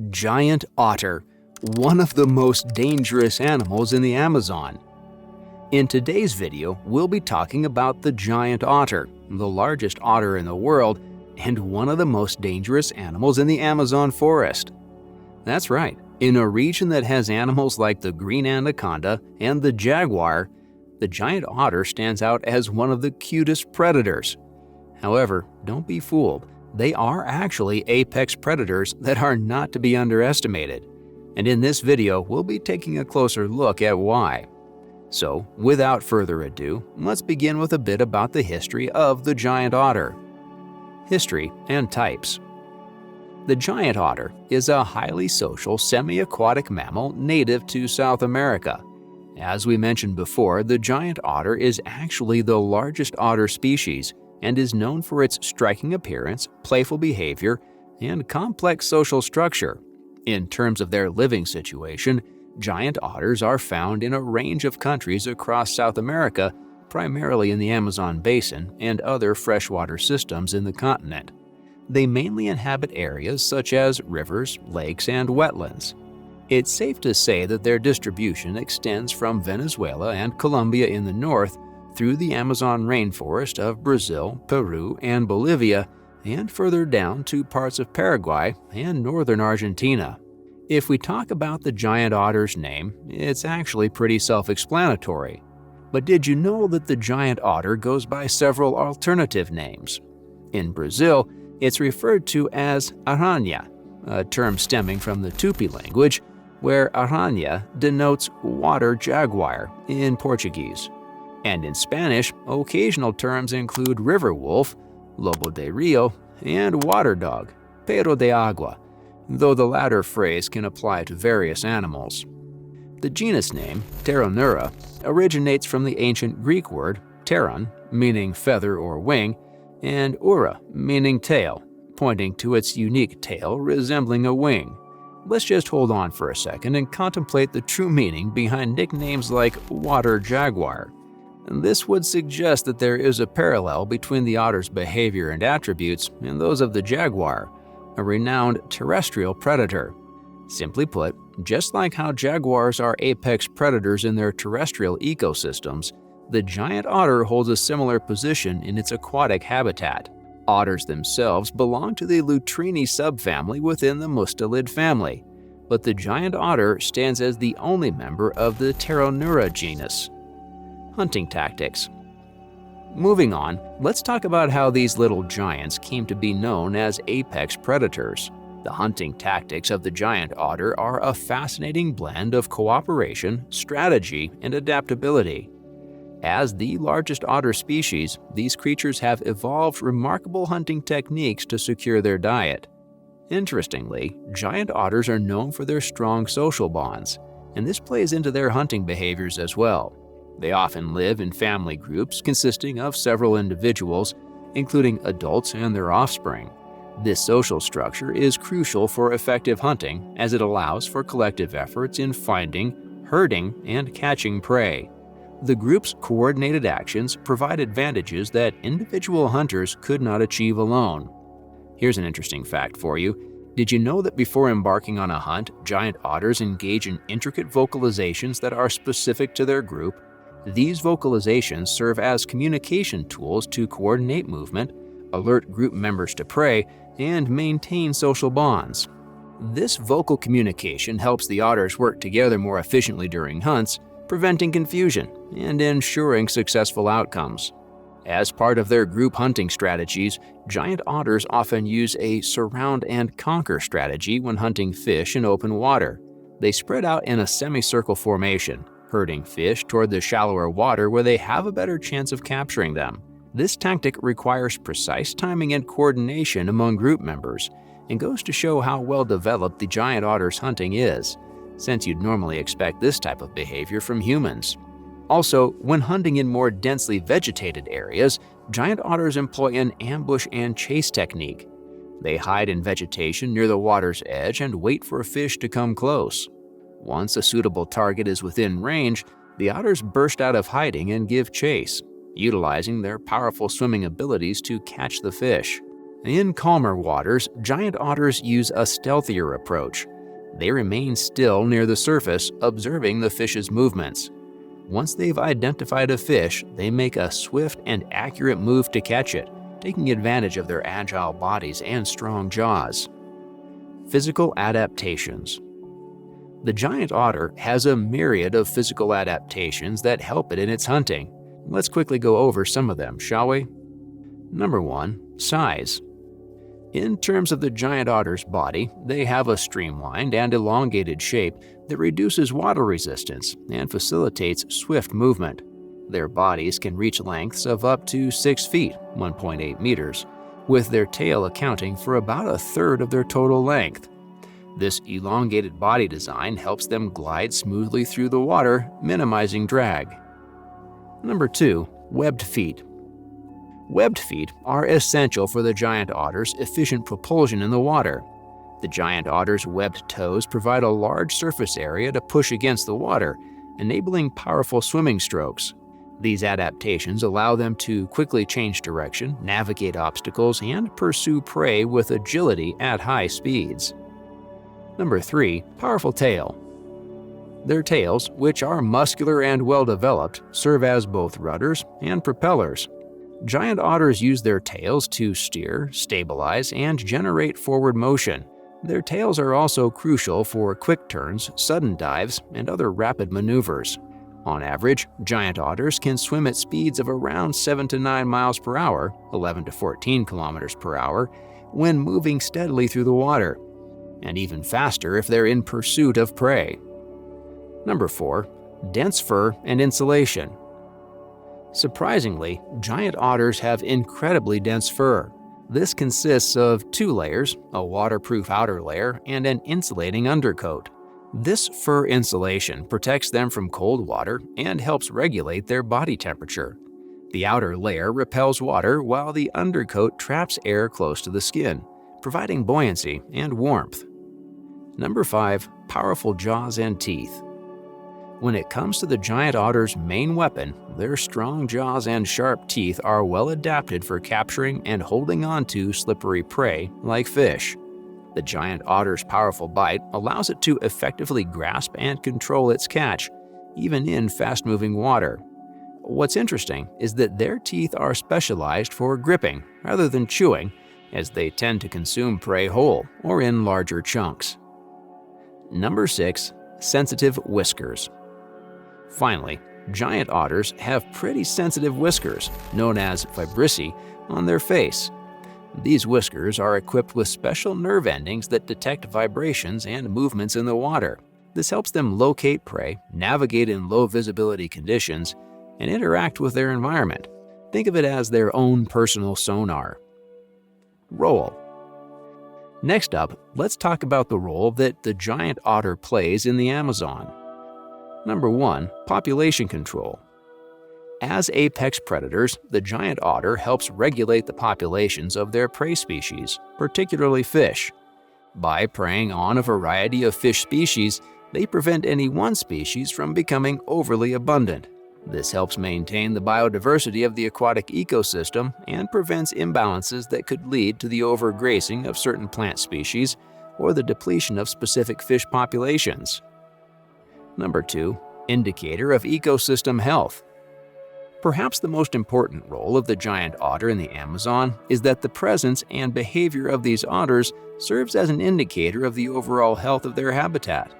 Giant otter, one of the most dangerous animals in the Amazon. In today's video, we'll be talking about the giant otter, the largest otter in the world and one of the most dangerous animals in the Amazon forest. That's right, in a region that has animals like the green anaconda and the jaguar, the giant otter stands out as one of the cutest predators. However, don't be fooled. They are actually apex predators that are not to be underestimated. And in this video, we'll be taking a closer look at why. So, without further ado, let's begin with a bit about the history of the giant otter. History and types. The giant otter is a highly social semi-aquatic mammal native to South America. As we mentioned before, the giant otter is actually the largest otter species and is known for its striking appearance, playful behavior, and complex social structure. In terms of their living situation, giant otters are found in a range of countries across South America, primarily in the Amazon basin and other freshwater systems in the continent. They mainly inhabit areas such as rivers, lakes, and wetlands. It's safe to say that their distribution extends from Venezuela and Colombia in the north through the Amazon rainforest of Brazil, Peru, and Bolivia, and further down to parts of Paraguay and northern Argentina. If we talk about the giant otter's name, it's actually pretty self-explanatory. But did you know that the giant otter goes by several alternative names? In Brazil, it's referred to as aranha, a term stemming from the Tupi language, where aranha denotes water jaguar in Portuguese. And in Spanish, occasional terms include river wolf, lobo de rio, and water dog, perro de agua, though the latter phrase can apply to various animals. The genus name, Pteronura, originates from the ancient Greek word pteron, meaning feather or wing, and ura, meaning tail, pointing to its unique tail resembling a wing. Let's just hold on for a second and contemplate the true meaning behind nicknames like water jaguar. This would suggest that there is a parallel between the otter's behavior and attributes and those of the jaguar, a renowned terrestrial predator. Simply put, just like how jaguars are apex predators in their terrestrial ecosystems, the giant otter holds a similar position in its aquatic habitat. Otters themselves belong to the Lutrini subfamily within the mustelid family, but the giant otter stands as the only member of the Pteronura genus. Hunting tactics. Moving on, let's talk about how these little giants came to be known as apex predators. The hunting tactics of the giant otter are a fascinating blend of cooperation, strategy, and adaptability. As the largest otter species, these creatures have evolved remarkable hunting techniques to secure their diet. Interestingly, giant otters are known for their strong social bonds, and this plays into their hunting behaviors as well. They often live in family groups consisting of several individuals, including adults and their offspring. This social structure is crucial for effective hunting as it allows for collective efforts in finding, herding, and catching prey. The group's coordinated actions provide advantages that individual hunters could not achieve alone. Here's an interesting fact for you. Did you know that before embarking on a hunt, giant otters engage in intricate vocalizations that are specific to their group? These vocalizations serve as communication tools to coordinate movement, alert group members to prey, and maintain social bonds. This vocal communication helps the otters work together more efficiently during hunts, preventing confusion and ensuring successful outcomes. As part of their group hunting strategies, giant otters often use a surround and conquer strategy when hunting fish in open water. They spread out in a semicircle formation, herding fish toward the shallower water where they have a better chance of capturing them. This tactic requires precise timing and coordination among group members and goes to show how well developed the giant otter's hunting is, since you'd normally expect this type of behavior from humans. Also, when hunting in more densely vegetated areas, giant otters employ an ambush and chase technique. They hide in vegetation near the water's edge and wait for fish to come close. Once a suitable target is within range, the otters burst out of hiding and give chase, utilizing their powerful swimming abilities to catch the fish. In calmer waters, giant otters use a stealthier approach. They remain still near the surface, observing the fish's movements. Once they've identified a fish, they make a swift and accurate move to catch it, taking advantage of their agile bodies and strong jaws. Physical adaptations. The giant otter has a myriad of physical adaptations that help it in its hunting. Let's quickly go over some of them, shall we? Number 1. Size. In terms of the giant otter's body, they have a streamlined and elongated shape that reduces water resistance and facilitates swift movement. Their bodies can reach lengths of up to 6 feet, 1.8 meters, with their tail accounting for about a third of their total length. This elongated body design helps them glide smoothly through the water, minimizing drag. Number 2. Webbed feet. Webbed feet are essential for the giant otter's efficient propulsion in the water. The giant otter's webbed toes provide a large surface area to push against the water, enabling powerful swimming strokes. These adaptations allow them to quickly change direction, navigate obstacles, and pursue prey with agility at high speeds. Number 3. Powerful tail. Their tails, which are muscular and well-developed, serve as both rudders and propellers. Giant otters use their tails to steer, stabilize, and generate forward motion. Their tails are also crucial for quick turns, sudden dives, and other rapid maneuvers. On average, giant otters can swim at speeds of around 7 to 9 miles per hour, 11 to 14 kilometers per hour, when moving steadily through the water, and even faster if they're in pursuit of prey. Number 4. Dense fur and insulation. Surprisingly, giant otters have incredibly dense fur. This consists of 2 layers, a waterproof outer layer and an insulating undercoat. This fur insulation protects them from cold water and helps regulate their body temperature. The outer layer repels water while the undercoat traps air close to the skin, providing buoyancy and warmth. Number 5. Powerful jaws and teeth. When it comes to the giant otter's main weapon, their strong jaws and sharp teeth are well adapted for capturing and holding on to slippery prey like fish. The giant otter's powerful bite allows it to effectively grasp and control its catch, even in fast-moving water. What's interesting is that their teeth are specialized for gripping rather than chewing, as they tend to consume prey whole or in larger chunks. Number 6. Sensitive whiskers. Finally, giant otters have pretty sensitive whiskers, known as vibrissae, on their face. These whiskers are equipped with special nerve endings that detect vibrations and movements in the water. This helps them locate prey, navigate in low visibility conditions, and interact with their environment. Think of it as their own personal sonar. Role. Next up, let's talk about the role that the giant otter plays in the Amazon. Number 1. Population control. As apex predators, the giant otter helps regulate the populations of their prey species, particularly fish. By preying on a variety of fish species, they prevent any one species from becoming overly abundant. This helps maintain the biodiversity of the aquatic ecosystem and prevents imbalances that could lead to the overgrazing of certain plant species or the depletion of specific fish populations. Number 2. Indicator of ecosystem health. Perhaps the most important role of the giant otter in the Amazon is that the presence and behavior of these otters serves as an indicator of the overall health of their habitat.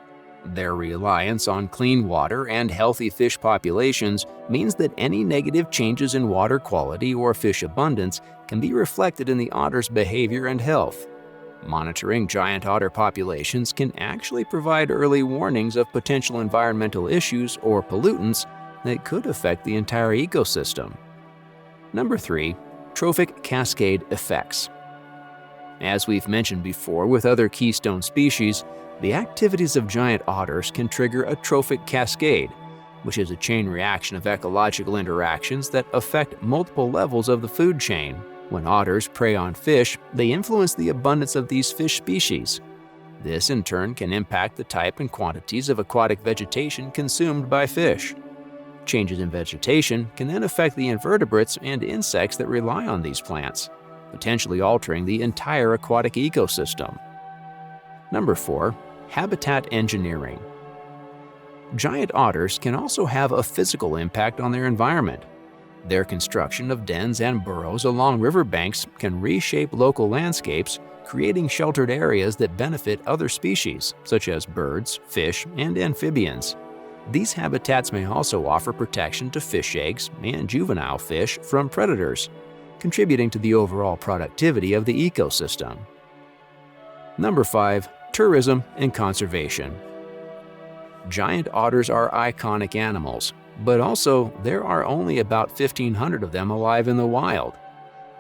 Their reliance on clean water and healthy fish populations means that any negative changes in water quality or fish abundance can be reflected in the otter's behavior and health. Monitoring giant otter populations can actually provide early warnings of potential environmental issues or pollutants that could affect the entire ecosystem. Number 3. Trophic cascade effects. As we've mentioned before with other keystone species, the activities of giant otters can trigger a trophic cascade, which is a chain reaction of ecological interactions that affect multiple levels of the food chain. When otters prey on fish, they influence the abundance of these fish species. This in turn can impact the type and quantities of aquatic vegetation consumed by fish. Changes in vegetation can then affect the invertebrates and insects that rely on these plants. potentially altering the entire aquatic ecosystem. Number 4. Habitat engineering. Giant otters can also have a physical impact on their environment. Their construction of dens and burrows along riverbanks can reshape local landscapes, creating sheltered areas that benefit other species, such as birds, fish, and amphibians. These habitats may also offer protection to fish eggs and juvenile fish from predators, contributing to the overall productivity of the ecosystem. Number 5. Tourism and conservation. Giant otters are iconic animals, but also there are only about 1,500 of them alive in the wild.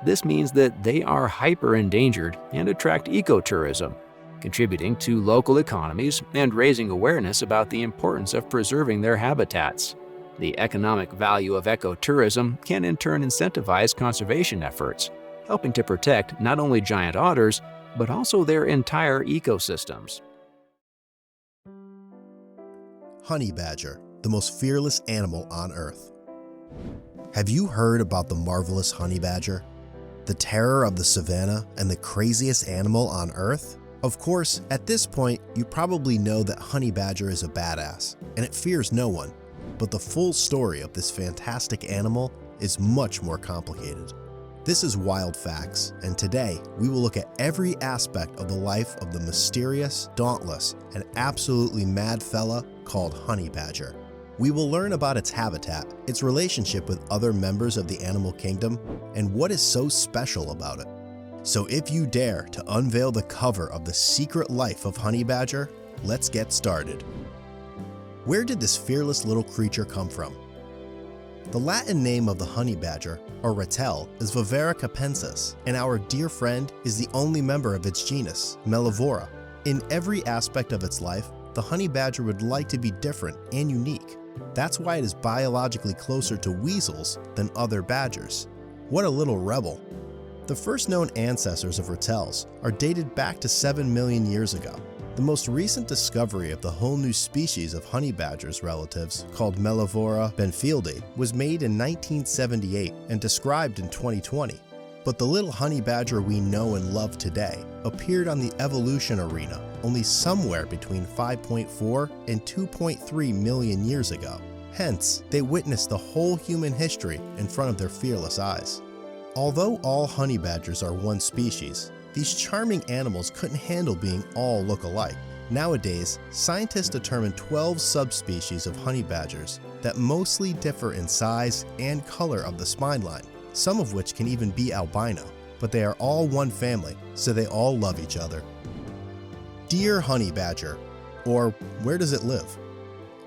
This means that they are hyper-endangered and attract ecotourism, contributing to local economies and raising awareness about the importance of preserving their habitats. The economic value of ecotourism can in turn incentivize conservation efforts, helping to protect not only giant otters, but also their entire ecosystems. Honey badger, the most fearless animal on Earth. Have you heard about the marvelous honey badger? The terror of the savannah and the craziest animal on Earth? Of course, at this point, you probably know that honey badger is a badass, and it fears no one. But the full story of this fantastic animal is much more complicated. This is WildFacts, and today we will look at every aspect of the life of the mysterious, dauntless, and absolutely mad fella called honey badger. We will learn about its habitat, its relationship with other members of the animal kingdom, and what is so special about it. So if you dare to unveil the cover of the secret life of honey badger, let's get started. Where did this fearless little creature come from? The Latin name of the honey badger, or ratel, is Viverra capensis, and our dear friend is the only member of its genus, Mellivora. In every aspect of its life, the honey badger would like to be different and unique. That's why it is biologically closer to weasels than other badgers. What a little rebel. The first known ancestors of ratels are dated back to 7 million years ago. The most recent discovery of the whole new species of honey badger's relatives, called Mellivora benfieldi, was made in 1978 and described in 2020. But the little honey badger we know and love today appeared on the evolution arena only somewhere between 5.4 and 2.3 million years ago. Hence, they witnessed the whole human history in front of their fearless eyes. Although all honey badgers are one species, these charming animals couldn't handle being all look alike. Nowadays, scientists determine 12 subspecies of honey badgers that mostly differ in size and color of the spine line, some of which can even be albino, but they are all one family, so they all love each other. Dear honey badger, or where does it live?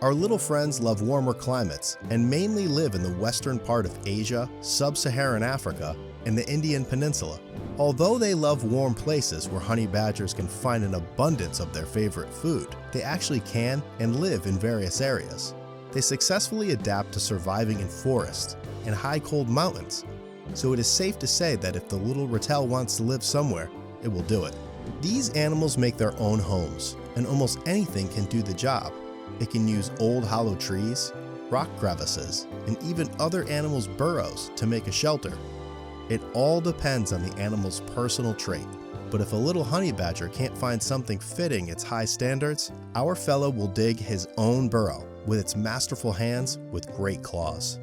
Our little friends love warmer climates and mainly live in the western part of Asia, sub-Saharan Africa, and the Indian Peninsula. Although they love warm places where honey badgers can find an abundance of their favorite food, they actually can and live in various areas. They successfully adapt to surviving in forests and high cold mountains, so it is safe to say that if the little ratel wants to live somewhere, it will do it. These animals make their own homes, and almost anything can do the job. It can use old hollow trees, rock crevices, and even other animals' burrows to make a shelter. It all depends on the animal's personal trait. But if a little honey badger can't find something fitting its high standards, our fellow will dig his own burrow with its masterful hands with great claws.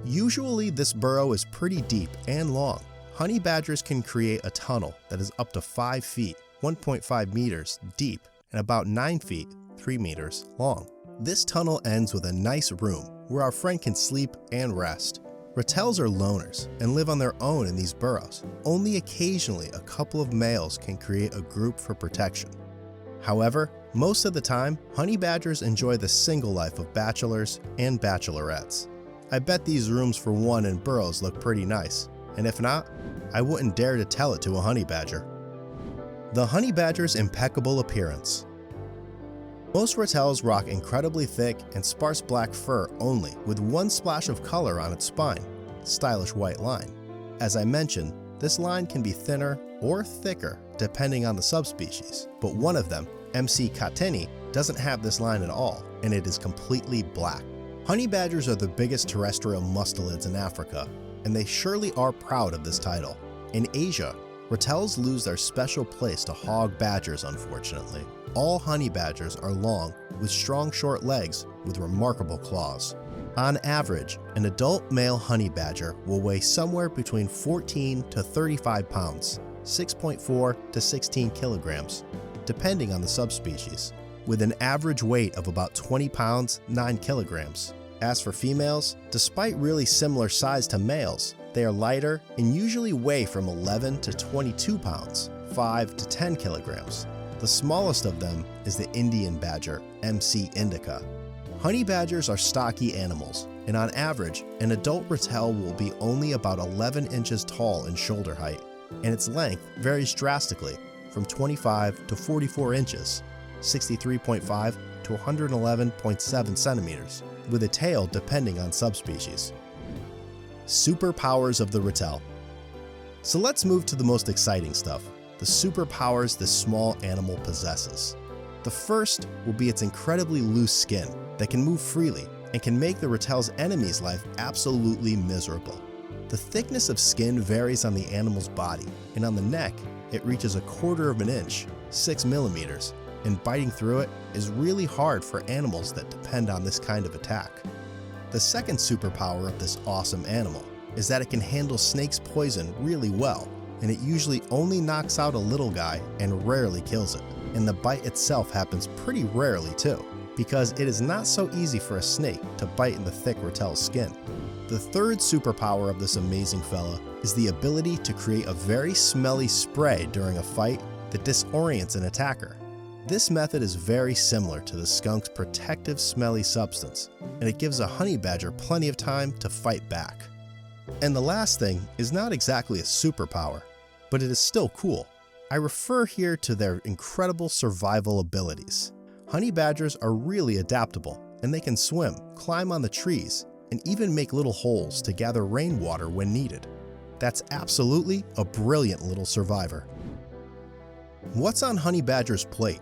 Usually this burrow is pretty deep and long. Honey badgers can create a tunnel that is up to 5 feet, 1.5 meters deep, and about 9 feet, 3 meters long. This tunnel ends with a nice room where our friend can sleep and rest. Ratels are loners and live on their own in these burrows. Only occasionally a couple of males can create a group for protection. However, most of the time, honey badgers enjoy the single life of bachelors and bachelorettes. I bet these rooms for one and burrows look pretty nice, and if not, I wouldn't dare to tell it to a honey badger. The honey badger's impeccable appearance. Most ratels rock incredibly thick and sparse black fur only, with one splash of color on its spine, stylish white line. As I mentioned, this line can be thinner or thicker depending on the subspecies, but one of them, MC cateni, doesn't have this line at all, and it is completely black. Honey badgers are the biggest terrestrial mustelids in Africa, and they surely are proud of this title. In Asia, Rattels lose their special place to hog badgers, unfortunately. All honey badgers are long, with strong short legs with remarkable claws. On average, an adult male honey badger will weigh somewhere between 14 to 35 pounds, 6.4 to 16 kilograms, depending on the subspecies, with an average weight of about 20 pounds, 9 kilograms. As for females, despite really similar size to males, they are lighter and usually weigh from 11 to 22 pounds, 5 to 10 kilograms. The smallest of them is the Indian badger, MC indica. Honey badgers are stocky animals, and on average, an adult rattel will be only about 11 inches tall in shoulder height, and its length varies drastically from 25 to 44 inches, 63.5 to 111.7 centimeters, with a tail depending on subspecies. Superpowers of the rattel. So let's move to the most exciting stuff, the superpowers this small animal possesses. The first will be its incredibly loose skin that can move freely and can make the rattel's enemy's life absolutely miserable. The thickness of skin varies on the animal's body, and on the neck, it reaches 1/4 of an inch, 6 millimeters, and biting through it is really hard for animals that depend on this kind of attack. The second superpower of this awesome animal is that it can handle snake's poison really well, and it usually only knocks out a little guy and rarely kills it. And the bite itself happens pretty rarely too, because it is not so easy for a snake to bite in the thick rattel's skin. The third superpower of this amazing fella is the ability to create a very smelly spray during a fight that disorients an attacker. This method is very similar to the skunk's protective smelly substance, and it gives a honey badger plenty of time to fight back. And the last thing is not exactly a superpower, but it is still cool. I refer here to their incredible survival abilities. Honey badgers are really adaptable, and they can swim, climb on the trees, and even make little holes to gather rainwater when needed. That's absolutely a brilliant little survivor. What's on honey badger's plate?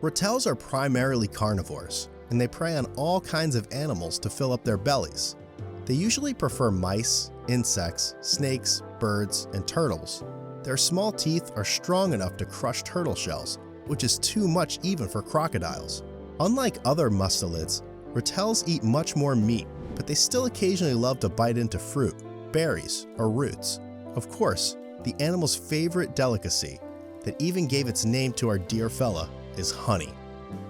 Rattels are primarily carnivores, and they prey on all kinds of animals to fill up their bellies. They usually prefer mice, insects, snakes, birds, and turtles. Their small teeth are strong enough to crush turtle shells, which is too much even for crocodiles. Unlike other mustelids, rattels eat much more meat, but they still occasionally love to bite into fruit, berries, or roots. Of course, the animal's favorite delicacy, that even gave its name to our dear fella, is honey.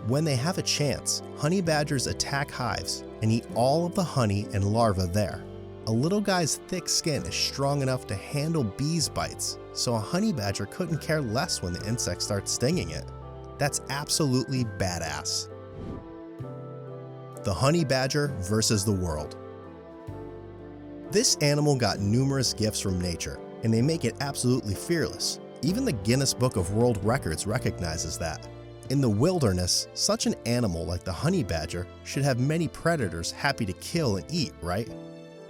When they have a chance, honey badgers attack hives and eat all of the honey and larvae there. A little guy's thick skin is strong enough to handle bees' bites, so a honey badger couldn't care less when the insect starts stinging it. That's absolutely badass. The honey badger versus the world. This animal got numerous gifts from nature, and they make it absolutely fearless. Even the Guinness Book of World Records recognizes that. In the wilderness, such an animal like the honey badger should have many predators happy to kill and eat, right?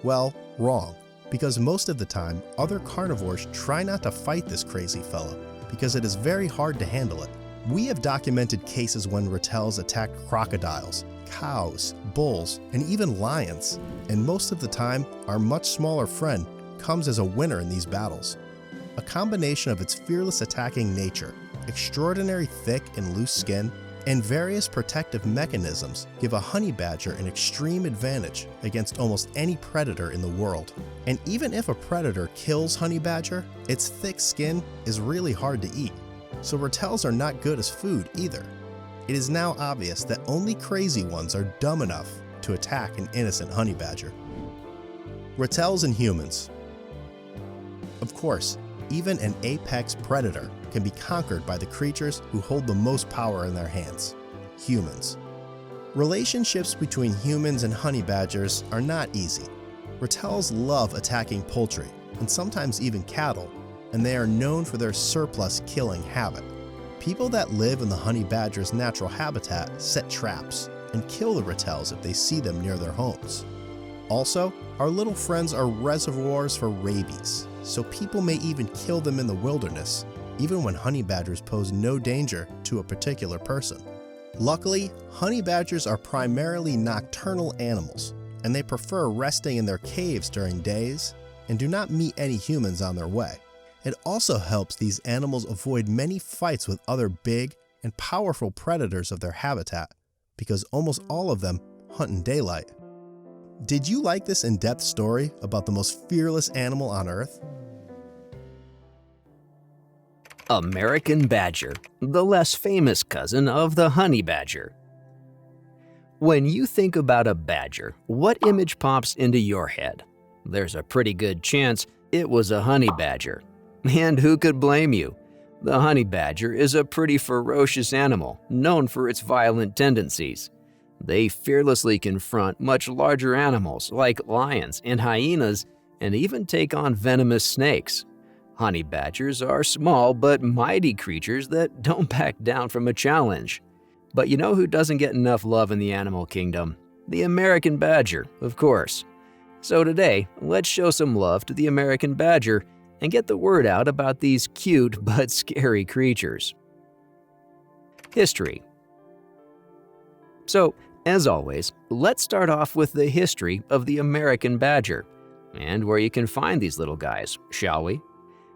Well, wrong, because most of the time, other carnivores try not to fight this crazy fella, because it is very hard to handle it. We have documented cases when rattels attacked crocodiles, cows, bulls, and even lions, and most of the time, our much smaller friend comes as a winner in these battles. A combination of its fearless attacking nature, extraordinary thick and loose skin, and various protective mechanisms give a honey badger an extreme advantage against almost any predator in the world. And even if a predator kills honey badger, its thick skin is really hard to eat, so rattels are not good as food either. It is now obvious that only crazy ones are dumb enough to attack an innocent honey badger. Rattels and humans. Of course, even an apex predator can be conquered by the creatures who hold the most power in their hands, humans. Relationships between humans and honey badgers are not easy. Rattels love attacking poultry, and sometimes even cattle, and they are known for their surplus killing habit. People that live in the honey badger's natural habitat set traps and kill the rattels if they see them near their homes. Also, our little friends are reservoirs for rabies, so people may even kill them in the wilderness, even when honey badgers pose no danger to a particular person. Luckily, honey badgers are primarily nocturnal animals, and they prefer resting in their caves during days and do not meet any humans on their way. It also helps these animals avoid many fights with other big and powerful predators of their habitat, because almost all of them hunt in daylight. Did you like this in-depth story about the most fearless animal on Earth? American badger, the less famous cousin of the honey badger. When you think about a badger, what image pops into your head? There's a pretty good chance it was a honey badger. And who could blame you? The honey badger is a pretty ferocious animal, known for its violent tendencies. They fearlessly confront much larger animals like lions and hyenas, and even take on venomous snakes. Honey badgers are small but mighty creatures that don't back down from a challenge. But you know who doesn't get enough love in the animal kingdom? The American badger, of course. So today, let's show some love to the American badger and get the word out about these cute but scary creatures. History. So, as always, let's start off with the history of the American badger and where you can find these little guys, shall we?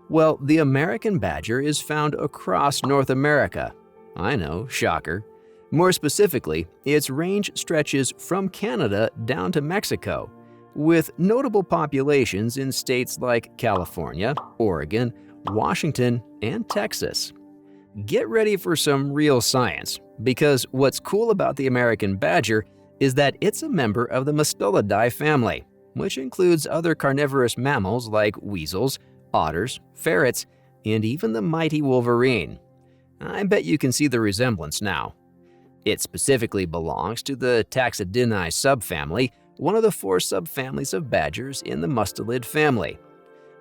Well, the American badger is found across North America. I know, shocker. More specifically, its range stretches from Canada down to Mexico, with notable populations in states like California, Oregon, Washington, and Texas. Get ready for some real science, because what's cool about the American badger is that it's a member of the Mustelidae family, which includes other carnivorous mammals like weasels, otters, ferrets, and even the mighty Wolverine. I bet you can see the resemblance now. It specifically belongs to the Taxididae subfamily, one of the 4 subfamilies of badgers in the mustelid family.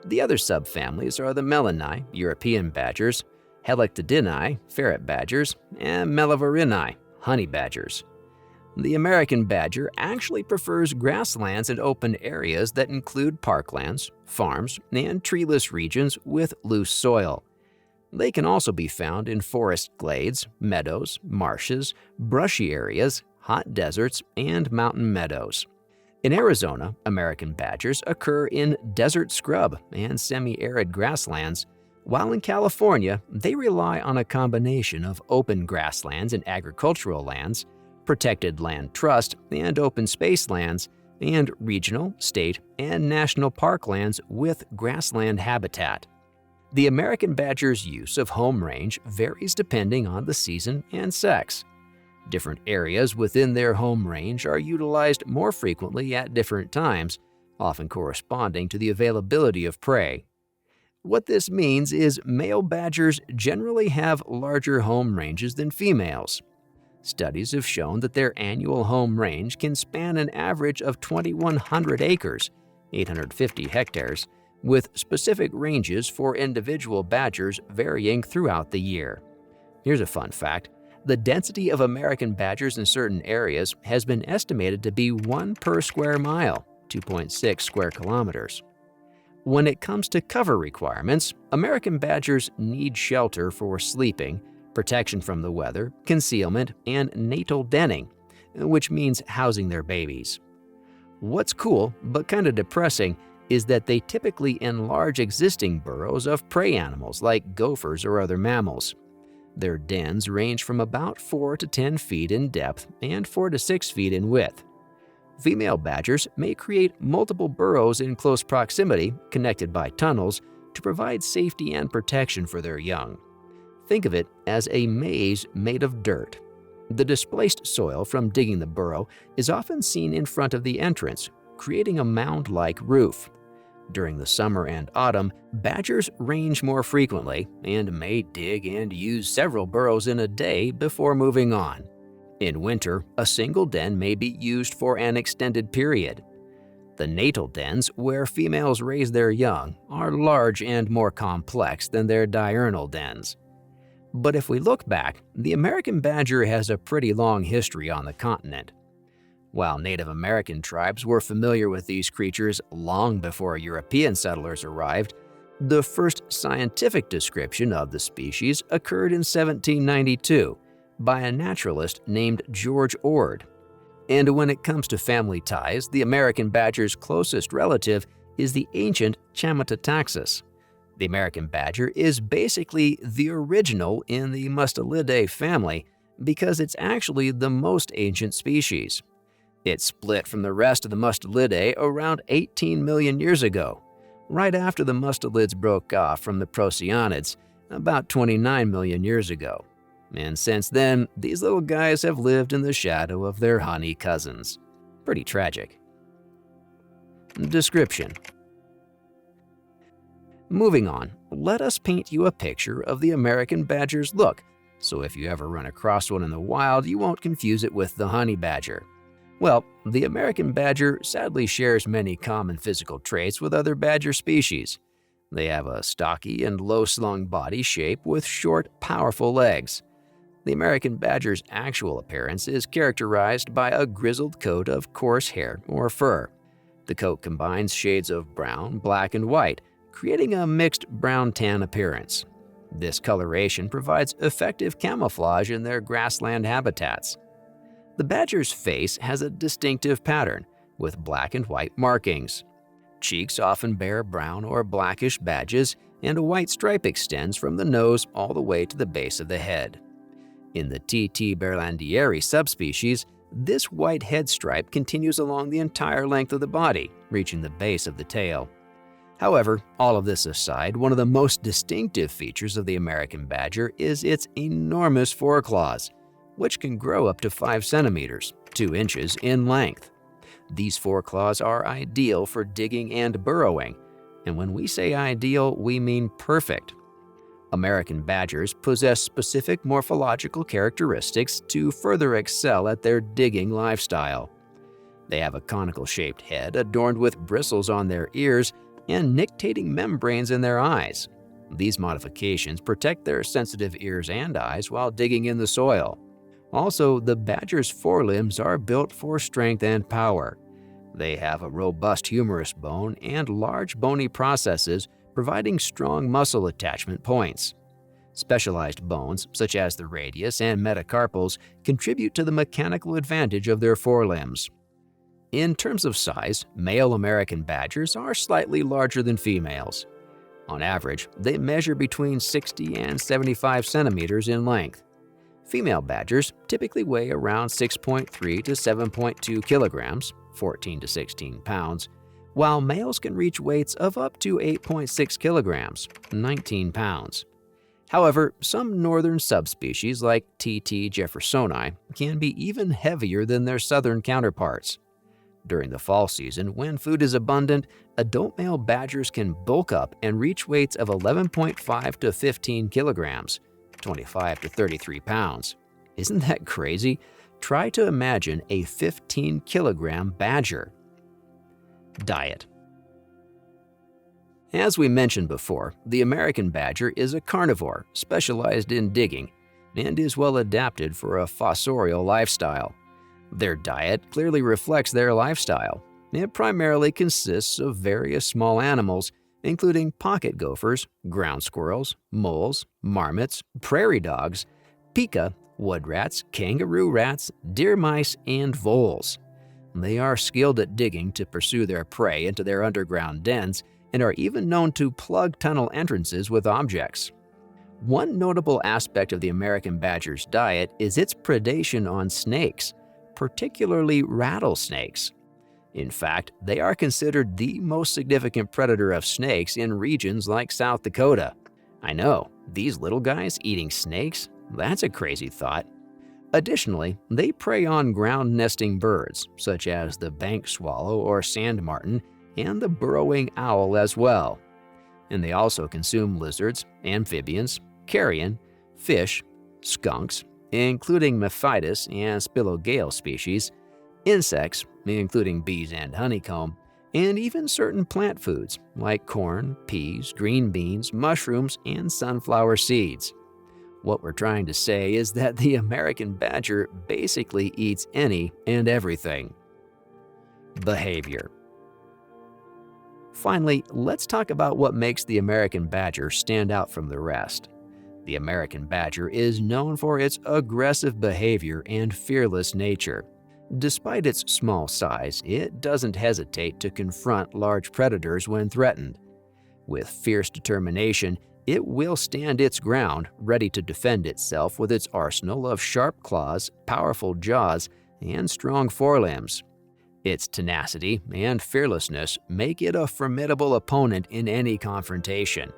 The other subfamilies are the Melani, European badgers, Helictidae, ferret badgers, and Melivorinae, honey badgers. The American badger actually prefers grasslands and open areas that include parklands, farms, and treeless regions with loose soil. They can also be found in forest glades, meadows, marshes, brushy areas, hot deserts, and mountain meadows. In Arizona, American badgers occur in desert scrub and semi-arid grasslands, while in California, they rely on a combination of open grasslands and agricultural lands, protected land trust and open space lands, and regional, state, and national park lands with grassland habitat. The American badger's use of home range varies depending on the season and sex. Different areas within their home range are utilized more frequently at different times, often corresponding to the availability of prey. What this means is male badgers generally have larger home ranges than females. Studies have shown that their annual home range can span an average of 2,100 acres, 850 hectares, with specific ranges for individual badgers varying throughout the year. Here's a fun fact. The density of American badgers in certain areas has been estimated to be 1 per square mile, 2.6 square kilometers. When it comes to cover requirements, American badgers need shelter for sleeping, protection from the weather, concealment, and natal denning, which means housing their babies. What's cool, but kind of depressing, is that they typically enlarge existing burrows of prey animals like gophers or other mammals. Their dens range from about 4 to 10 feet in depth and 4 to 6 feet in width. Female badgers may create multiple burrows in close proximity, connected by tunnels, to provide safety and protection for their young. Think of it as a maze made of dirt. The displaced soil from digging the burrow is often seen in front of the entrance, creating a mound-like roof. During the summer and autumn, badgers range more frequently and may dig and use several burrows in a day before moving on. In winter, a single den may be used for an extended period. The natal dens, where females raise their young, are large and more complex than their diurnal dens. But if we look back, the American badger has a pretty long history on the continent. While Native American tribes were familiar with these creatures long before European settlers arrived, the first scientific description of the species occurred in 1792 by a naturalist named George Ord. And when it comes to family ties, the American badger's closest relative is the ancient Chamatotaxis. The American badger is basically the original in the Mustelidae family because it's actually the most ancient species. It split from the rest of the Mustelidae around 18 million years ago, right after the mustelids broke off from the procyonids about 29 million years ago. And since then, these little guys have lived in the shadow of their honey cousins. Pretty tragic. Description. Moving on, let us paint you a picture of the American badger's look, so if you ever run across one in the wild, you won't confuse it with the honey badger. Well, the American badger sadly shares many common physical traits with other badger species. They have a stocky and low-slung body shape with short, powerful legs. The American badger's actual appearance is characterized by a grizzled coat of coarse hair or fur. The coat combines shades of brown, black, and white, creating a mixed brown-tan appearance. This coloration provides effective camouflage in their grassland habitats. The badger's face has a distinctive pattern, with black and white markings. Cheeks often bear brown or blackish badges, and a white stripe extends from the nose all the way to the base of the head. In the T.T. berlandieri subspecies, this white head stripe continues along the entire length of the body, reaching the base of the tail. However, all of this aside, one of the most distinctive features of the American badger is its enormous foreclaws, which can grow up to 5 centimeters, 2 inches in length. These foreclaws are ideal for digging and burrowing, and when we say ideal, we mean perfect. American badgers possess specific morphological characteristics to further excel at their digging lifestyle. They have a conical-shaped head adorned with bristles on their ears and nictating membranes in their eyes. These modifications protect their sensitive ears and eyes while digging in the soil. Also, the badger's forelimbs are built for strength and power. They have a robust humerus bone and large bony processes, providing strong muscle attachment points. Specialized bones, such as the radius and metacarpals, contribute to the mechanical advantage of their forelimbs. In terms of size, male American badgers are slightly larger than females. On average, they measure between 60 and 75 centimeters in length. Female badgers typically weigh around 6.3 to 7.2 kilograms, 14 to 16 pounds, while males can reach weights of up to 8.6 kilograms, 19 pounds. However, some northern subspecies like T.T. jeffersoni can be even heavier than their southern counterparts. During the fall season, when food is abundant, adult male badgers can bulk up and reach weights of 11.5 to 15 kilograms, 25 to 33 pounds. Isn't that crazy? Try to imagine a 15-kilogram badger. Diet. As we mentioned before, the American badger is a carnivore specialized in digging and is well adapted for a fossorial lifestyle. Their diet clearly reflects their lifestyle. It primarily consists of various small animals, including pocket gophers, ground squirrels, moles, marmots, prairie dogs, pika, wood rats, kangaroo rats, deer mice, and voles. They are skilled at digging to pursue their prey into their underground dens and are even known to plug tunnel entrances with objects. One notable aspect of the American badger's diet is its predation on snakes, particularly rattlesnakes. In fact, they are considered the most significant predator of snakes in regions like South Dakota. I know, these little guys eating snakes? That's a crazy thought. Additionally, they prey on ground-nesting birds, such as the bank swallow or sand marten, and the burrowing owl as well. And they also consume lizards, amphibians, carrion, fish, skunks, including Mephitis and Spilogale species, insects, including bees and honeycomb, and even certain plant foods like corn, peas, green beans, mushrooms, and sunflower seeds. What we're trying to say is that the American badger basically eats any and everything. Behavior. Finally, let's talk about what makes the American badger stand out from the rest. The American badger is known for its aggressive behavior and fearless nature. Despite its small size, it doesn't hesitate to confront large predators when threatened. With fierce determination, it will stand its ground, ready to defend itself with its arsenal of sharp claws, powerful jaws, and strong forelimbs. Its tenacity and fearlessness make it a formidable opponent in any confrontation.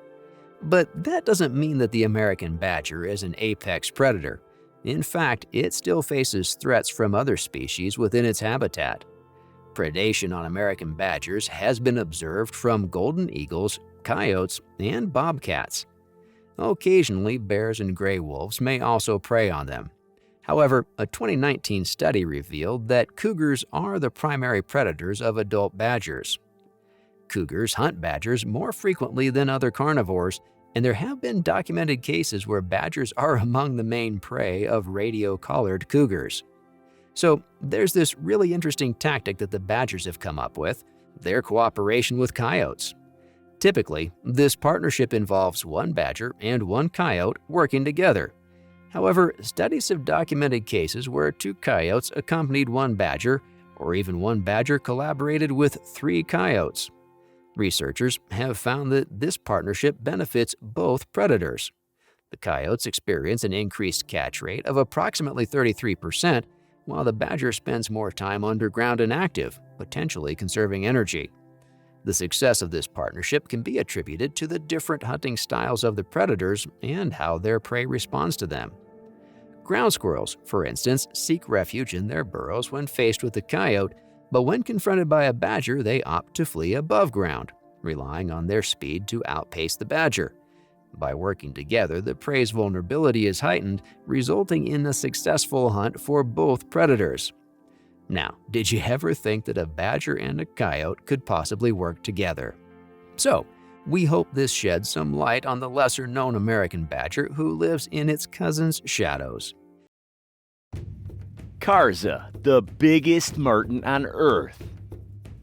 But that doesn't mean that the American badger is an apex predator. In fact, it still faces threats from other species within its habitat. Predation on American badgers has been observed from golden eagles, coyotes, and bobcats. Occasionally, bears and gray wolves may also prey on them. However, a 2019 study revealed that cougars are the primary predators of adult badgers. Cougars hunt badgers more frequently than other carnivores, and there have been documented cases where badgers are among the main prey of radio-collared cougars. So there's this really interesting tactic that the badgers have come up with, their cooperation with coyotes. Typically, this partnership involves one badger and one coyote working together. However, studies have documented cases where two coyotes accompanied one badger, or even one badger collaborated with three coyotes. Researchers have found that this partnership benefits both predators. The coyotes experience an increased catch rate of approximately 33%, while the badger spends more time underground and active, potentially conserving energy. The success of this partnership can be attributed to the different hunting styles of the predators and how their prey responds to them. Ground squirrels, for instance, seek refuge in their burrows when faced with a coyote, but when confronted by a badger, they opt to flee above ground, relying on their speed to outpace the badger. By working together, the prey's vulnerability is heightened, resulting in a successful hunt for both predators. Now, did you ever think that a badger and a coyote could possibly work together? So, we hope this sheds some light on the lesser-known American badger who lives in its cousin's shadows. Kharza, the biggest marten on Earth.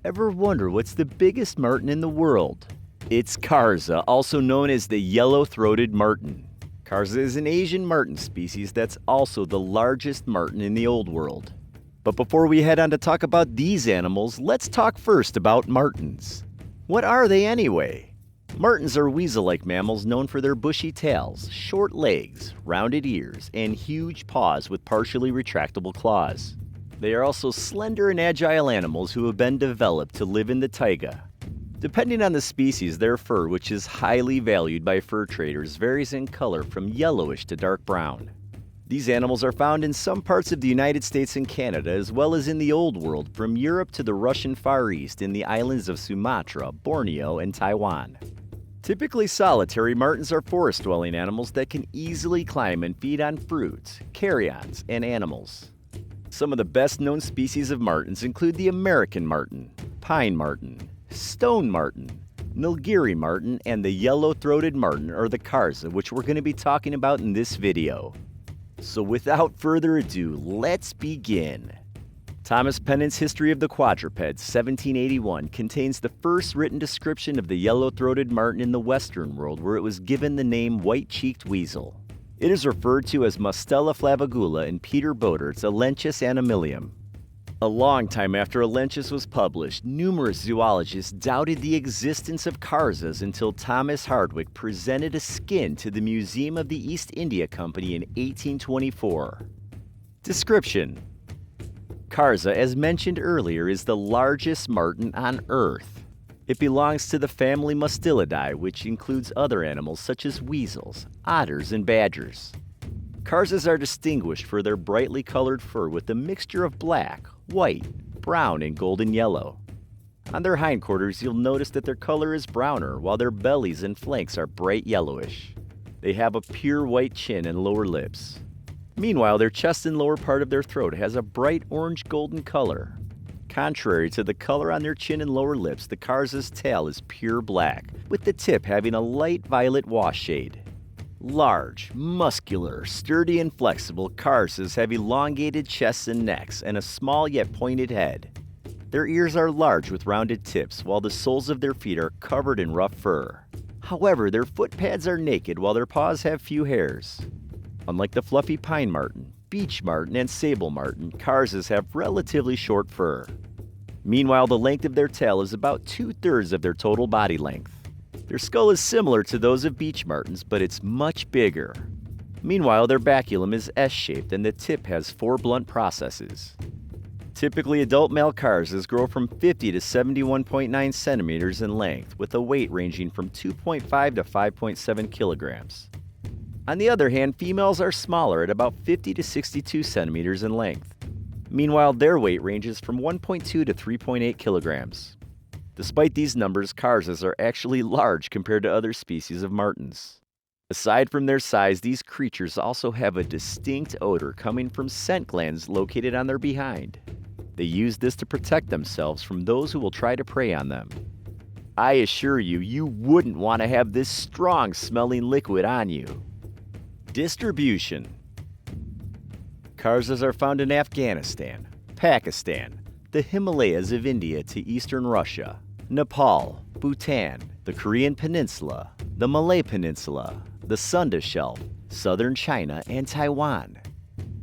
Ever wonder what's the biggest marten in the world? It's Kharza, also known as the yellow-throated marten. Kharza is an Asian marten species that's also the largest marten in the Old World. But before we head on to talk about these animals, let's talk first about martens. What are they anyway? Martens are weasel-like mammals known for their bushy tails, short legs, rounded ears, and huge paws with partially retractable claws. They are also slender and agile animals who have been developed to live in the taiga. Depending on the species, their fur, which is highly valued by fur traders, varies in color from yellowish to dark brown. These animals are found in some parts of the United States and Canada, as well as in the Old World, from Europe to the Russian Far East in the islands of Sumatra, Borneo, and Taiwan. Typically solitary, martens are forest-dwelling animals that can easily climb and feed on fruits, carrions, and animals. Some of the best-known species of martens include the American marten, pine marten, stone marten, Nilgiri marten, and the yellow-throated marten, or the Kharza, which we're going to be talking about in this video. So without further ado, let's begin. Thomas Pennant's History of the Quadrupeds, 1781, contains the first written description of the yellow-throated marten in the Western world, where it was given the name white-cheeked weasel. It is referred to as Mustela flavigula in Peter Bodert's Elenchus Animalium. A long time after Elenchus was published, numerous zoologists doubted the existence of Kharzas until Thomas Hardwick presented a skin to the Museum of the East India Company in 1824. Description: Kharza, as mentioned earlier, is the largest marten on Earth. It belongs to the family Mustelidae, which includes other animals such as weasels, otters, and badgers. Kharzas are distinguished for their brightly colored fur with a mixture of black, white, brown, and golden yellow. On their hindquarters, you'll notice that their color is browner, while their bellies and flanks are bright yellowish. They have a pure white chin and lower lips. Meanwhile, their chest and lower part of their throat has a bright orange-golden color. Contrary to the color on their chin and lower lips, the Kharza's tail is pure black, with the tip having a light violet wash shade. Large, muscular, sturdy, and flexible, Kharzas have elongated chests and necks and a small yet pointed head. Their ears are large with rounded tips, while the soles of their feet are covered in rough fur. However, their foot pads are naked while their paws have few hairs. Unlike the fluffy pine marten, beech marten, and sable marten, Kharzas have relatively short fur. Meanwhile, the length of their tail is about 2/3 of their total body length. Their skull is similar to those of beach martens, but it's much bigger. Meanwhile, their baculum is S-shaped and the tip has 4 blunt processes. Typically, adult male Kharzas grow from 50 to 71.9 centimeters in length, with a weight ranging from 2.5 to 5.7 kilograms. On the other hand, females are smaller at about 50 to 62 centimeters in length. Meanwhile, their weight ranges from 1.2 to 3.8 kilograms. Despite these numbers, Kharzas are actually large compared to other species of martens. Aside from their size, these creatures also have a distinct odor coming from scent glands located on their behind. They use this to protect themselves from those who will try to prey on them. I assure you, you wouldn't want to have this strong-smelling liquid on you. Distribution. Kharzas are found in Afghanistan, Pakistan, the Himalayas of India to eastern Russia, Nepal, Bhutan, the Korean Peninsula, the Malay Peninsula, the Sunda Shelf, southern China, and Taiwan.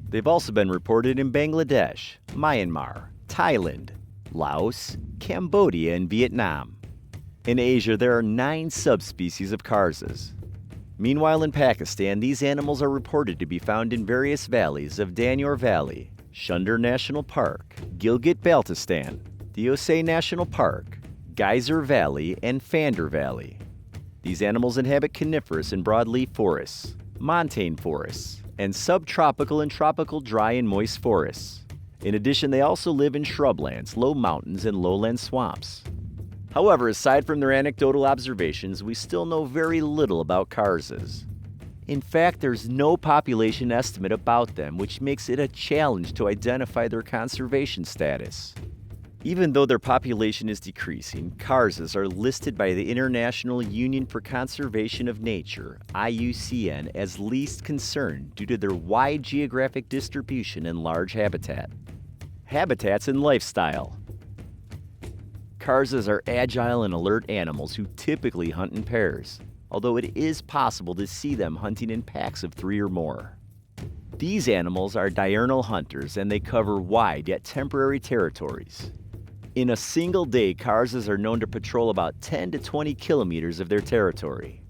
They've also been reported in Bangladesh, Myanmar, Thailand, Laos, Cambodia, and Vietnam. In Asia, there are 9 subspecies of Kharzas. Meanwhile, in Pakistan, these animals are reported to be found in various valleys of Danyor Valley, Shunder National Park, Gilgit-Baltistan, the Osay National Park, Geyser Valley, and Fander Valley. These animals inhabit coniferous and broadleaf forests, montane forests, and subtropical and tropical dry and moist forests. In addition, they also live in shrublands, low mountains, and lowland swamps. However, aside from their anecdotal observations, we still know very little about Kharzas. In fact, there's no population estimate about them, which makes it a challenge to identify their conservation status. Even though their population is decreasing, Kharzas are listed by the International Union for Conservation of Nature, IUCN, as least concern due to their wide geographic distribution and large habitat. Habitats and lifestyle. Kharzas are agile and alert animals who typically hunt in pairs, although it is possible to see them hunting in packs of 3 or more. These animals are diurnal hunters and they cover wide yet temporary territories. In a single day, Kharzas are known to patrol about 10 to 20 kilometers of their territory.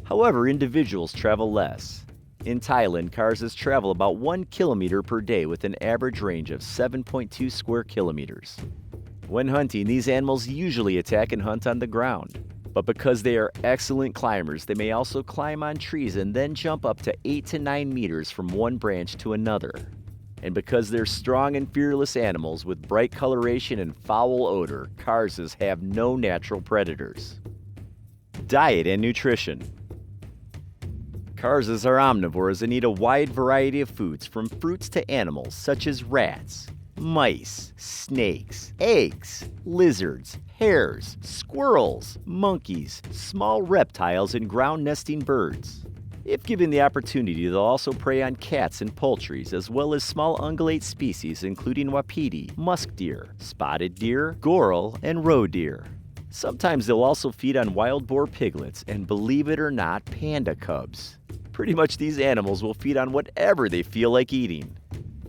However, individuals travel less. In Thailand, Kharzas travel about 1 kilometer per day with an average range of 7.2 square kilometers. When hunting, these animals usually attack and hunt on the ground. But because they are excellent climbers, they may also climb on trees and then jump up to 8 to 9 meters from one branch to another. And because they're strong and fearless animals with bright coloration and foul odor, Kharzas have no natural predators. Diet and nutrition. Kharzas are omnivores and eat a wide variety of foods, from fruits to animals such as rats, mice, snakes, eggs, lizards, hares, squirrels, monkeys, small reptiles, and ground-nesting birds. If given the opportunity, they'll also prey on cats and poultry, as well as small ungulate species including wapiti, musk deer, spotted deer, goral, and roe deer. Sometimes they'll also feed on wild boar piglets and, believe it or not, panda cubs. Pretty much these animals will feed on whatever they feel like eating.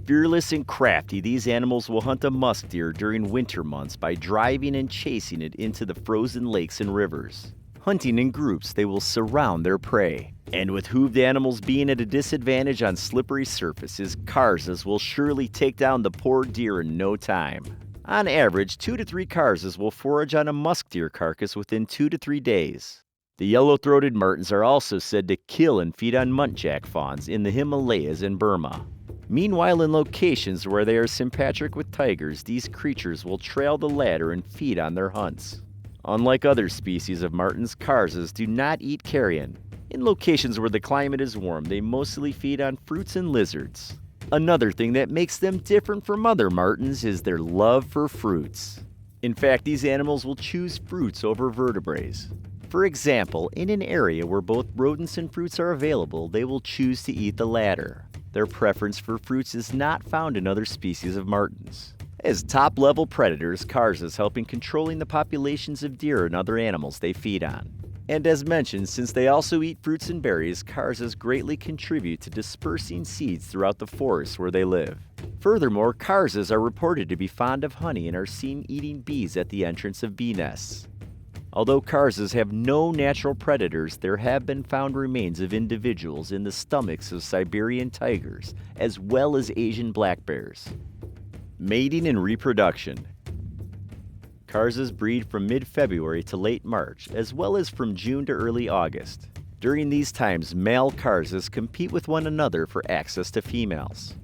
Fearless and crafty, these animals will hunt a musk deer during winter months by driving and chasing it into the frozen lakes and rivers. Hunting in groups, they will surround their prey. And with hooved animals being at a disadvantage on slippery surfaces, Kharzas will surely take down the poor deer in no time. On average, 2 to 3 Kharzas will forage on a musk deer carcass within 2 to 3 days. The yellow-throated martens are also said to kill and feed on muntjac fawns in the Himalayas and Burma. Meanwhile, in locations where they are sympatric with tigers, these creatures will trail the latter and feed on their hunts. Unlike other species of martens, Kharzas do not eat carrion. In locations where the climate is warm, they mostly feed on fruits and lizards. Another thing that makes them different from other martens is their love for fruits. In fact, these animals will choose fruits over vertebrates. For example, in an area where both rodents and fruits are available, they will choose to eat the latter. Their preference for fruits is not found in other species of martens. As top-level predators, Kharzas help in controlling the populations of deer and other animals they feed on. And as mentioned, since they also eat fruits and berries, Kharzas greatly contribute to dispersing seeds throughout the forests where they live. Furthermore, Kharzas are reported to be fond of honey and are seen eating bees at the entrance of bee nests. Although Kharzas have no natural predators, there have been found remains of individuals in the stomachs of Siberian tigers, as well as Asian black bears. Mating and reproduction. Kharzas breed from mid-February to late March, as well as from June to early August. During these times, male Kharzas compete with one another for access to females.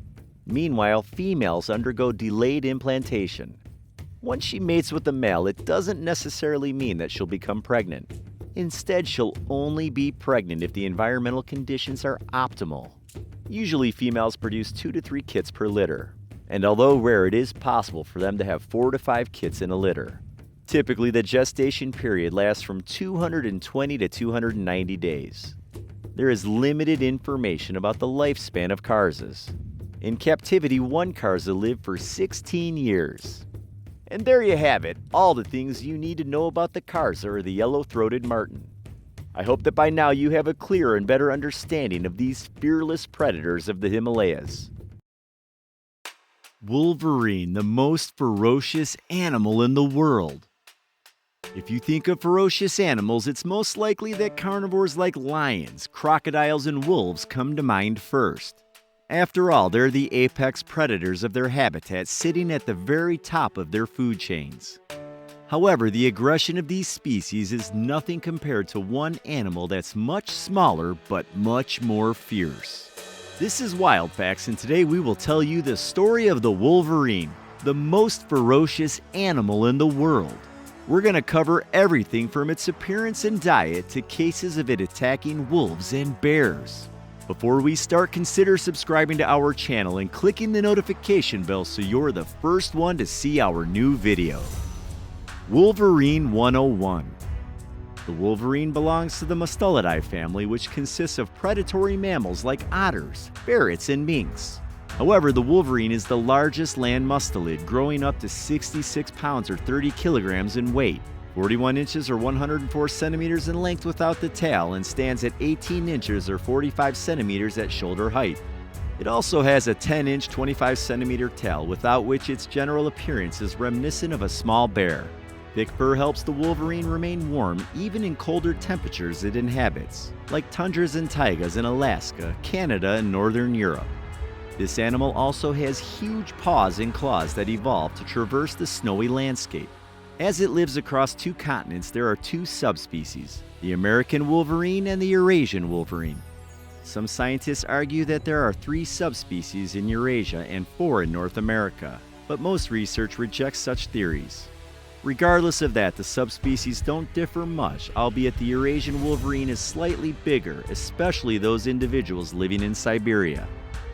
Meanwhile, females undergo delayed implantation. Once she mates with the male, it doesn't necessarily mean that she'll become pregnant. Instead, she'll only be pregnant if the environmental conditions are optimal. Usually, females produce 2 to 3 kits per litter, and although rare, it is possible for them to have 4 to 5 kits in a litter. Typically, the gestation period lasts from 220 to 290 days. There is limited information about the lifespan of Kharzas. In captivity, one Kharza lived for 16 years. And there you have it, all the things you need to know about the Kharza or the yellow-throated marten. I hope that by now you have a clearer and better understanding of these fearless predators of the Himalayas. Wolverine, the most ferocious animal in the world. If you think of ferocious animals, it's most likely that carnivores like lions, crocodiles, and wolves come to mind first. After all, they're the apex predators of their habitat, sitting at the very top of their food chains. However, the aggression of these species is nothing compared to one animal that's much smaller but much more fierce. This is WildFacts, and today we will tell you the story of the Wolverine, the most ferocious animal in the world. We're going to cover everything from its appearance and diet to cases of it attacking wolves and bears. Before we start, consider subscribing to our channel and clicking the notification bell so you're the first one to see our new video. Wolverine 101. The wolverine belongs to the mustelid family, which consists of predatory mammals like otters, ferrets, and minks. However, the wolverine is the largest land mustelid, growing up to 66 pounds or 30 kilograms in weight, 41 inches or 104 centimeters in length without the tail, and stands at 18 inches or 45 centimeters at shoulder height. It also has a 10-inch, 25 centimeter tail, without which its general appearance is reminiscent of a small bear. Thick fur helps the wolverine remain warm even in colder temperatures it inhabits, like tundras and taigas in Alaska, Canada, and northern Europe. This animal also has huge paws and claws that evolved to traverse the snowy landscape. As it lives across 2 continents, there are 2 subspecies, the American wolverine and the Eurasian wolverine. Some scientists argue that there are 3 subspecies in Eurasia and 4 in North America, but most research rejects such theories. Regardless of that, the subspecies don't differ much, albeit the Eurasian wolverine is slightly bigger, especially those individuals living in Siberia.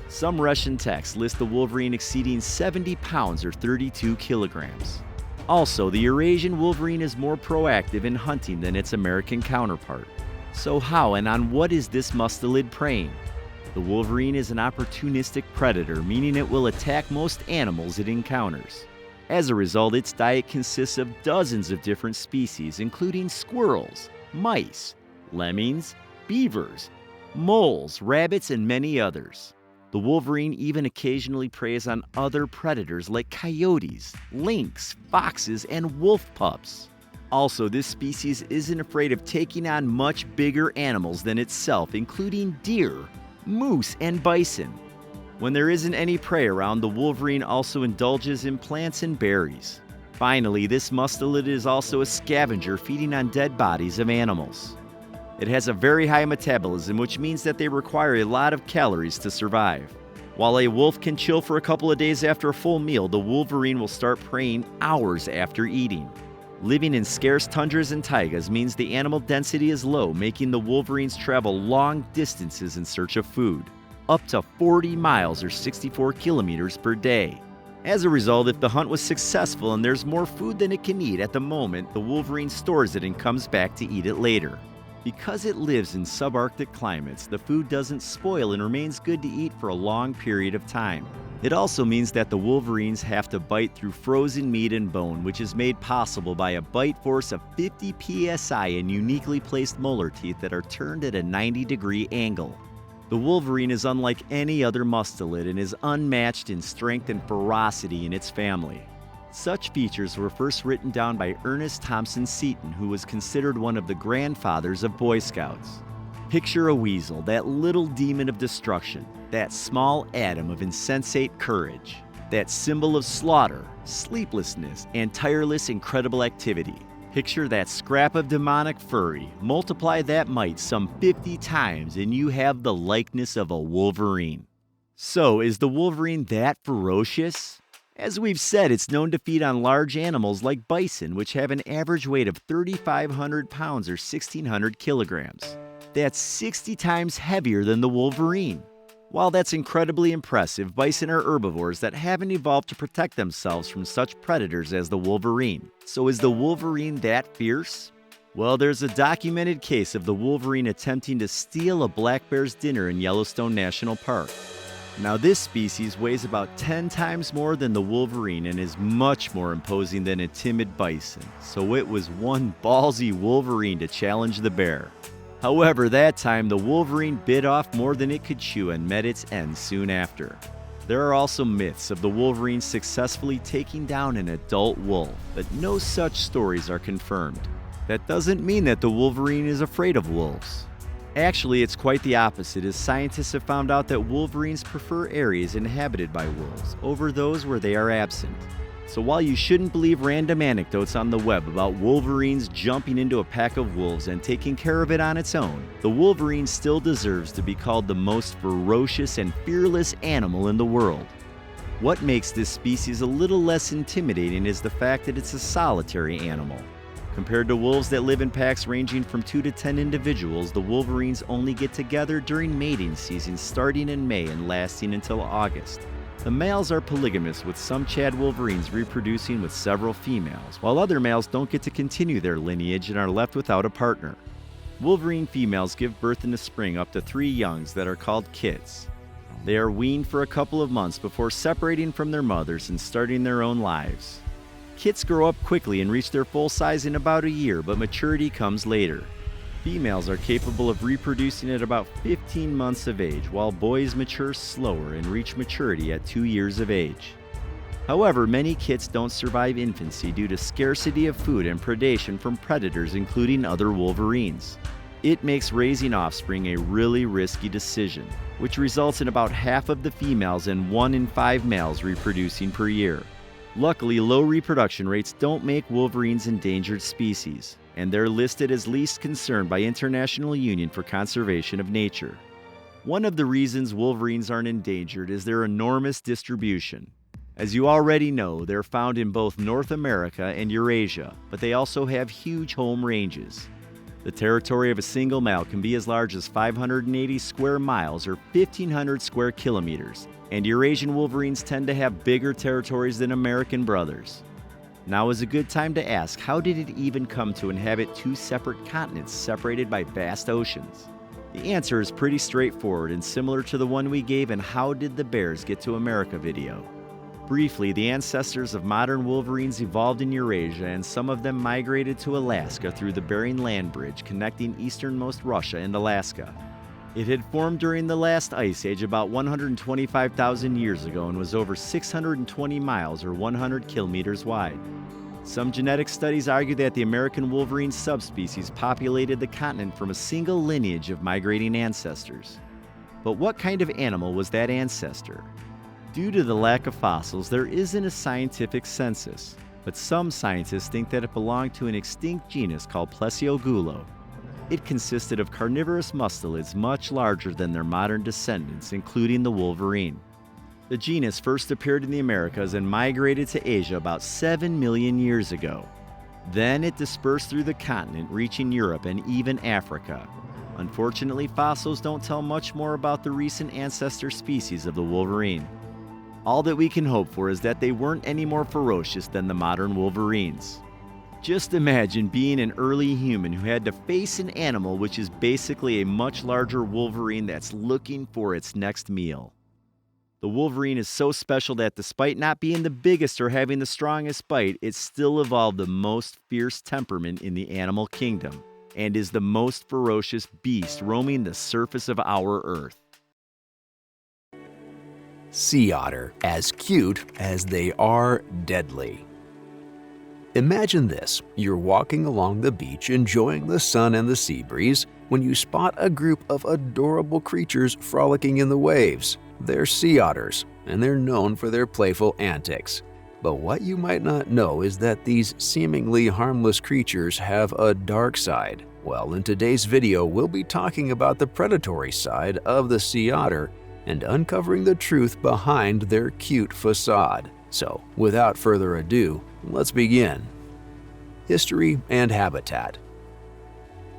Some Russian texts list the wolverine exceeding 70 pounds or 32 kilograms. Also, the Eurasian wolverine is more proactive in hunting than its American counterpart. So how and on what is this mustelid preying? The wolverine is an opportunistic predator, meaning it will attack most animals it encounters. As a result, its diet consists of dozens of different species, including squirrels, mice, lemmings, beavers, moles, rabbits, and many others. The wolverine even occasionally preys on other predators like coyotes, lynx, foxes, and wolf pups. Also, this species isn't afraid of taking on much bigger animals than itself, including deer, moose, and bison. When there isn't any prey around, the wolverine also indulges in plants and berries. Finally, this mustelid is also a scavenger, feeding on dead bodies of animals. It has a very high metabolism, which means that they require a lot of calories to survive. While a wolf can chill for a couple of days after a full meal, the wolverine will start preying hours after eating. Living in scarce tundras and taigas means the animal density is low, making the wolverines travel long distances in search of food, up to 40 miles or 64 kilometers per day. As a result, if the hunt was successful and there's more food than it can eat at the moment, the wolverine stores it and comes back to eat it later. Because it lives in subarctic climates, the food doesn't spoil and remains good to eat for a long period of time. It also means that the wolverines have to bite through frozen meat and bone, which is made possible by a bite force of 50 psi and uniquely placed molar teeth that are turned at a 90-degree angle. The wolverine is unlike any other mustelid and is unmatched in strength and ferocity in its family. Such features were first written down by Ernest Thompson Seton, who was considered one of the grandfathers of Boy Scouts. Picture a weasel, that little demon of destruction, that small atom of insensate courage, that symbol of slaughter, sleeplessness, and tireless incredible activity. Picture that scrap of demonic fury, multiply that might some 50 times, and you have the likeness of a wolverine. So, is the wolverine that ferocious? As we've said, it's known to feed on large animals like bison, which have an average weight of 3,500 pounds or 1,600 kilograms. That's 60 times heavier than the wolverine. While that's incredibly impressive, bison are herbivores that haven't evolved to protect themselves from such predators as the wolverine. So is the wolverine that fierce? Well, there's a documented case of the wolverine attempting to steal a black bear's dinner in Yellowstone National Park. Now, this species weighs about 10 times more than the wolverine and is much more imposing than a timid bison, so it was one ballsy wolverine to challenge the bear. However, that time the wolverine bit off more than it could chew and met its end soon after. There are also myths of the wolverine successfully taking down an adult wolf, but no such stories are confirmed. That doesn't mean that the wolverine is afraid of wolves. Actually, it's quite the opposite, as scientists have found out that wolverines prefer areas inhabited by wolves over those where they are absent. So while you shouldn't believe random anecdotes on the web about wolverines jumping into a pack of wolves and taking care of it on its own, the wolverine still deserves to be called the most ferocious and fearless animal in the world. What makes this species a little less intimidating is the fact that it's a solitary animal. Compared to wolves that live in packs ranging from 2 to 10 individuals, the wolverines only get together during mating season starting in May and lasting until August. The males are polygamous, with some Chad wolverines reproducing with several females, while other males don't get to continue their lineage and are left without a partner. Wolverine females give birth in the spring up to 3 youngs that are called kits. They are weaned for a couple of months before separating from their mothers and starting their own lives. Kits grow up quickly and reach their full size in about a year, but maturity comes later. Females are capable of reproducing at about 15 months of age, while boys mature slower and reach maturity at 2 years of age. However, many kits don't survive infancy due to scarcity of food and predation from predators, including other wolverines. It makes raising offspring a really risky decision, which results in about half of the females and 1 in 5 males reproducing per year. Luckily, low reproduction rates don't make wolverines endangered species, and they're listed as least concern by International Union for Conservation of Nature. One of the reasons wolverines aren't endangered is their enormous distribution. As you already know, they're found in both North America and Eurasia, but they also have huge home ranges. The territory of a single male can be as large as 580 square miles or 1,500 square kilometers, and Eurasian wolverines tend to have bigger territories than American brothers. Now is a good time to ask, how did it even come to inhabit 2 separate continents separated by vast oceans? The answer is pretty straightforward and similar to the one we gave in How Did the Bears Get to America video. Briefly, the ancestors of modern wolverines evolved in Eurasia, and some of them migrated to Alaska through the Bering Land Bridge connecting easternmost Russia and Alaska. It had formed during the last ice age about 125,000 years ago and was over 620 miles or 100 kilometers wide. Some genetic studies argue that the American wolverine subspecies populated the continent from a single lineage of migrating ancestors. But what kind of animal was that ancestor? Due to the lack of fossils, there isn't a scientific census, but some scientists think that it belonged to an extinct genus called Plesiogulo. It consisted of carnivorous mustelids much larger than their modern descendants, including the wolverine. The genus first appeared in the Americas and migrated to Asia about 7 million years ago. Then it dispersed through the continent, reaching Europe and even Africa. Unfortunately, fossils don't tell much more about the recent ancestor species of the wolverine. All that we can hope for is that they weren't any more ferocious than the modern wolverines. Just imagine being an early human who had to face an animal which is basically a much larger wolverine that's looking for its next meal. The wolverine is so special that despite not being the biggest or having the strongest bite, it still evolved the most fierce temperament in the animal kingdom and is the most ferocious beast roaming the surface of our Earth. Sea otter, as cute as they are deadly. Imagine this: you're walking along the beach enjoying the sun and the sea breeze when you spot a group of adorable creatures frolicking in the waves. They're sea otters, and they're known for their playful antics. But what you might not know is that these seemingly harmless creatures have a dark side. Well, in today's video, we'll be talking about the predatory side of the sea otter and uncovering the truth behind their cute facade. So, without further ado, let's begin. History and habitat.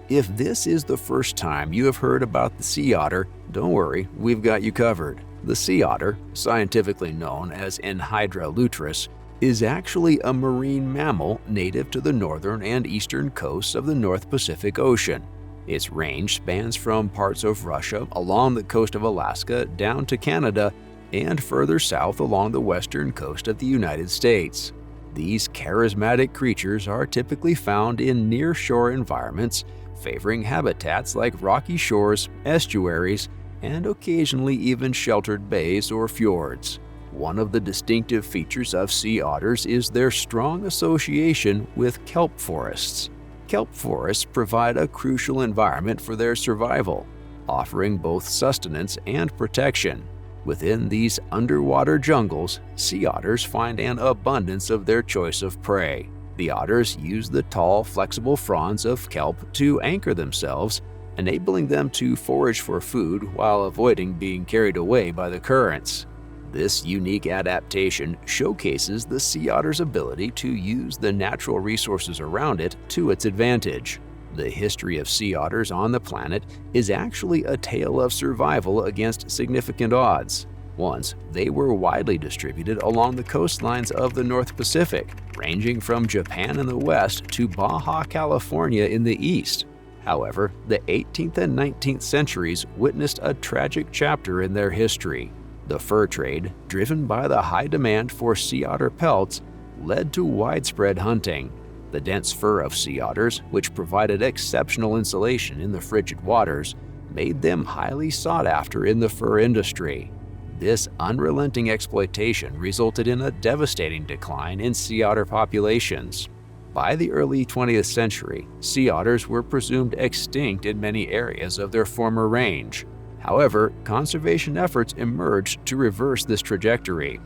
If this is the first time you have heard about the sea otter, don't worry, we've got you covered. The sea otter, scientifically known as Enhydra lutris, is actually a marine mammal native to the northern and eastern coasts of the North Pacific Ocean. Its range spans from parts of Russia along the coast of Alaska down to Canada and further south along the western coast of the United States. These charismatic creatures are typically found in near-shore environments, favoring habitats like rocky shores, estuaries, and occasionally even sheltered bays or fjords. One of the distinctive features of sea otters is their strong association with kelp forests. Kelp forests provide a crucial environment for their survival, offering both sustenance and protection. Within these underwater jungles, sea otters find an abundance of their choice of prey. The otters use the tall, flexible fronds of kelp to anchor themselves, enabling them to forage for food while avoiding being carried away by the currents. This unique adaptation showcases the sea otter's ability to use the natural resources around it to its advantage. The history of sea otters on the planet is actually a tale of survival against significant odds. Once, they were widely distributed along the coastlines of the North Pacific, ranging from Japan in the west to Baja California in the east. However, the 18th and 19th centuries witnessed a tragic chapter in their history. The fur trade, driven by the high demand for sea otter pelts, led to widespread hunting. The dense fur of sea otters, which provided exceptional insulation in the frigid waters, made them highly sought after in the fur industry. This unrelenting exploitation resulted in a devastating decline in sea otter populations. By the early 20th century, sea otters were presumed extinct in many areas of their former range. However, conservation efforts emerged to reverse this trajectory.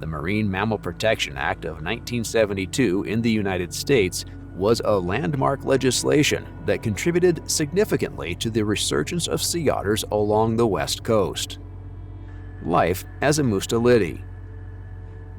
The Marine Mammal Protection Act of 1972 in the United States was a landmark legislation that contributed significantly to the resurgence of sea otters along the West Coast. Life as a mustelid.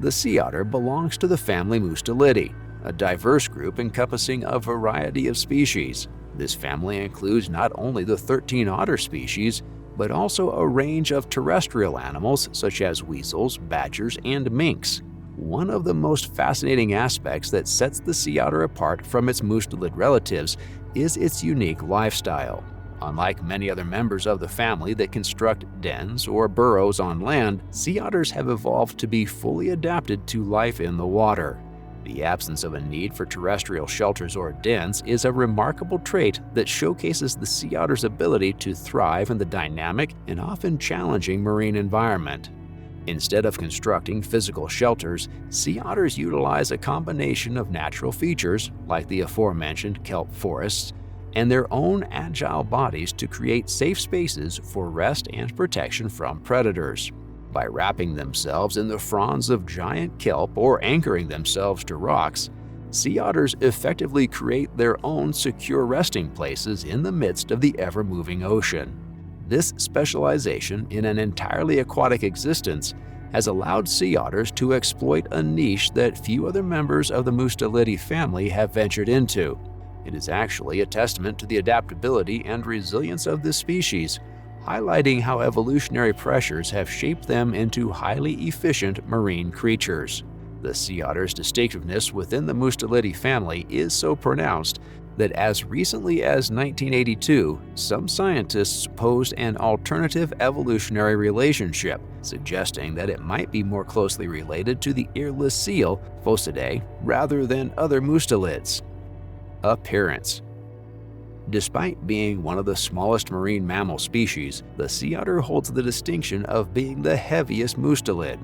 The sea otter belongs to the family Mustelidae, a diverse group encompassing a variety of species. This family includes not only the 13 otter species, but also a range of terrestrial animals such as weasels, badgers, and minks. One of the most fascinating aspects that sets the sea otter apart from its mustelid relatives is its unique lifestyle. Unlike many other members of the family that construct dens or burrows on land, sea otters have evolved to be fully adapted to life in the water. The absence of a need for terrestrial shelters or dens is a remarkable trait that showcases the sea otter's ability to thrive in the dynamic and often challenging marine environment. Instead of constructing physical shelters, sea otters utilize a combination of natural features, like the aforementioned kelp forests, and their own agile bodies to create safe spaces for rest and protection from predators. By wrapping themselves in the fronds of giant kelp or anchoring themselves to rocks, sea otters effectively create their own secure resting places in the midst of the ever-moving ocean. This specialization in an entirely aquatic existence has allowed sea otters to exploit a niche that few other members of the Mustelidae family have ventured into. It is actually a testament to the adaptability and resilience of this species, highlighting how evolutionary pressures have shaped them into highly efficient marine creatures. The sea otter's distinctiveness within the Mustelidae family is so pronounced that as recently as 1982, some scientists posed an alternative evolutionary relationship, suggesting that it might be more closely related to the earless seal, Phocidae, rather than other mustelids. Appearance. Despite being one of the smallest marine mammal species, the sea otter holds the distinction of being the heaviest mustelid.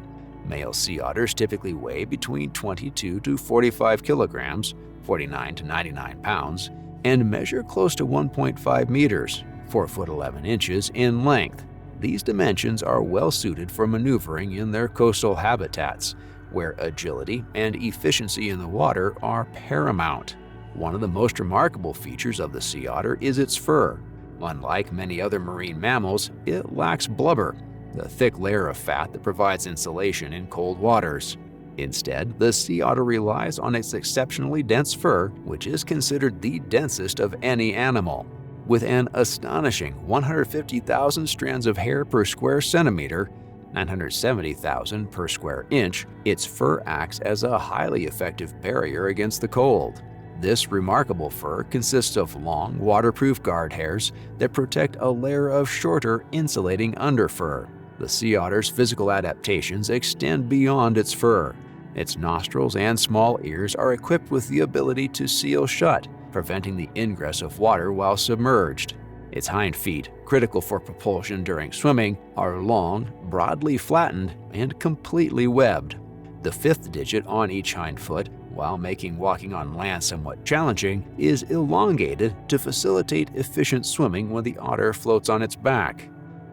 Male sea otters typically weigh between 22 to 45 kilograms, 49 to 99 pounds, and measure close to 1.5 meters, 4 foot 11 inches in length. These dimensions are well suited for maneuvering in their coastal habitats, where agility and efficiency in the water are paramount. One of the most remarkable features of the sea otter is its fur. Unlike many other marine mammals, it lacks blubber, the thick layer of fat that provides insulation in cold waters. Instead, the sea otter relies on its exceptionally dense fur, which is considered the densest of any animal. With an astonishing 150,000 strands of hair per square centimeter, 970,000 per square inch, its fur acts as a highly effective barrier against the cold. This remarkable fur consists of long, waterproof guard hairs that protect a layer of shorter, insulating underfur. The sea otter's physical adaptations extend beyond its fur. Its nostrils and small ears are equipped with the ability to seal shut, preventing the ingress of water while submerged. Its hind feet, critical for propulsion during swimming, are long, broadly flattened, and completely webbed. The fifth digit on each hind foot, while making walking on land somewhat challenging, is elongated to facilitate efficient swimming when the otter floats on its back.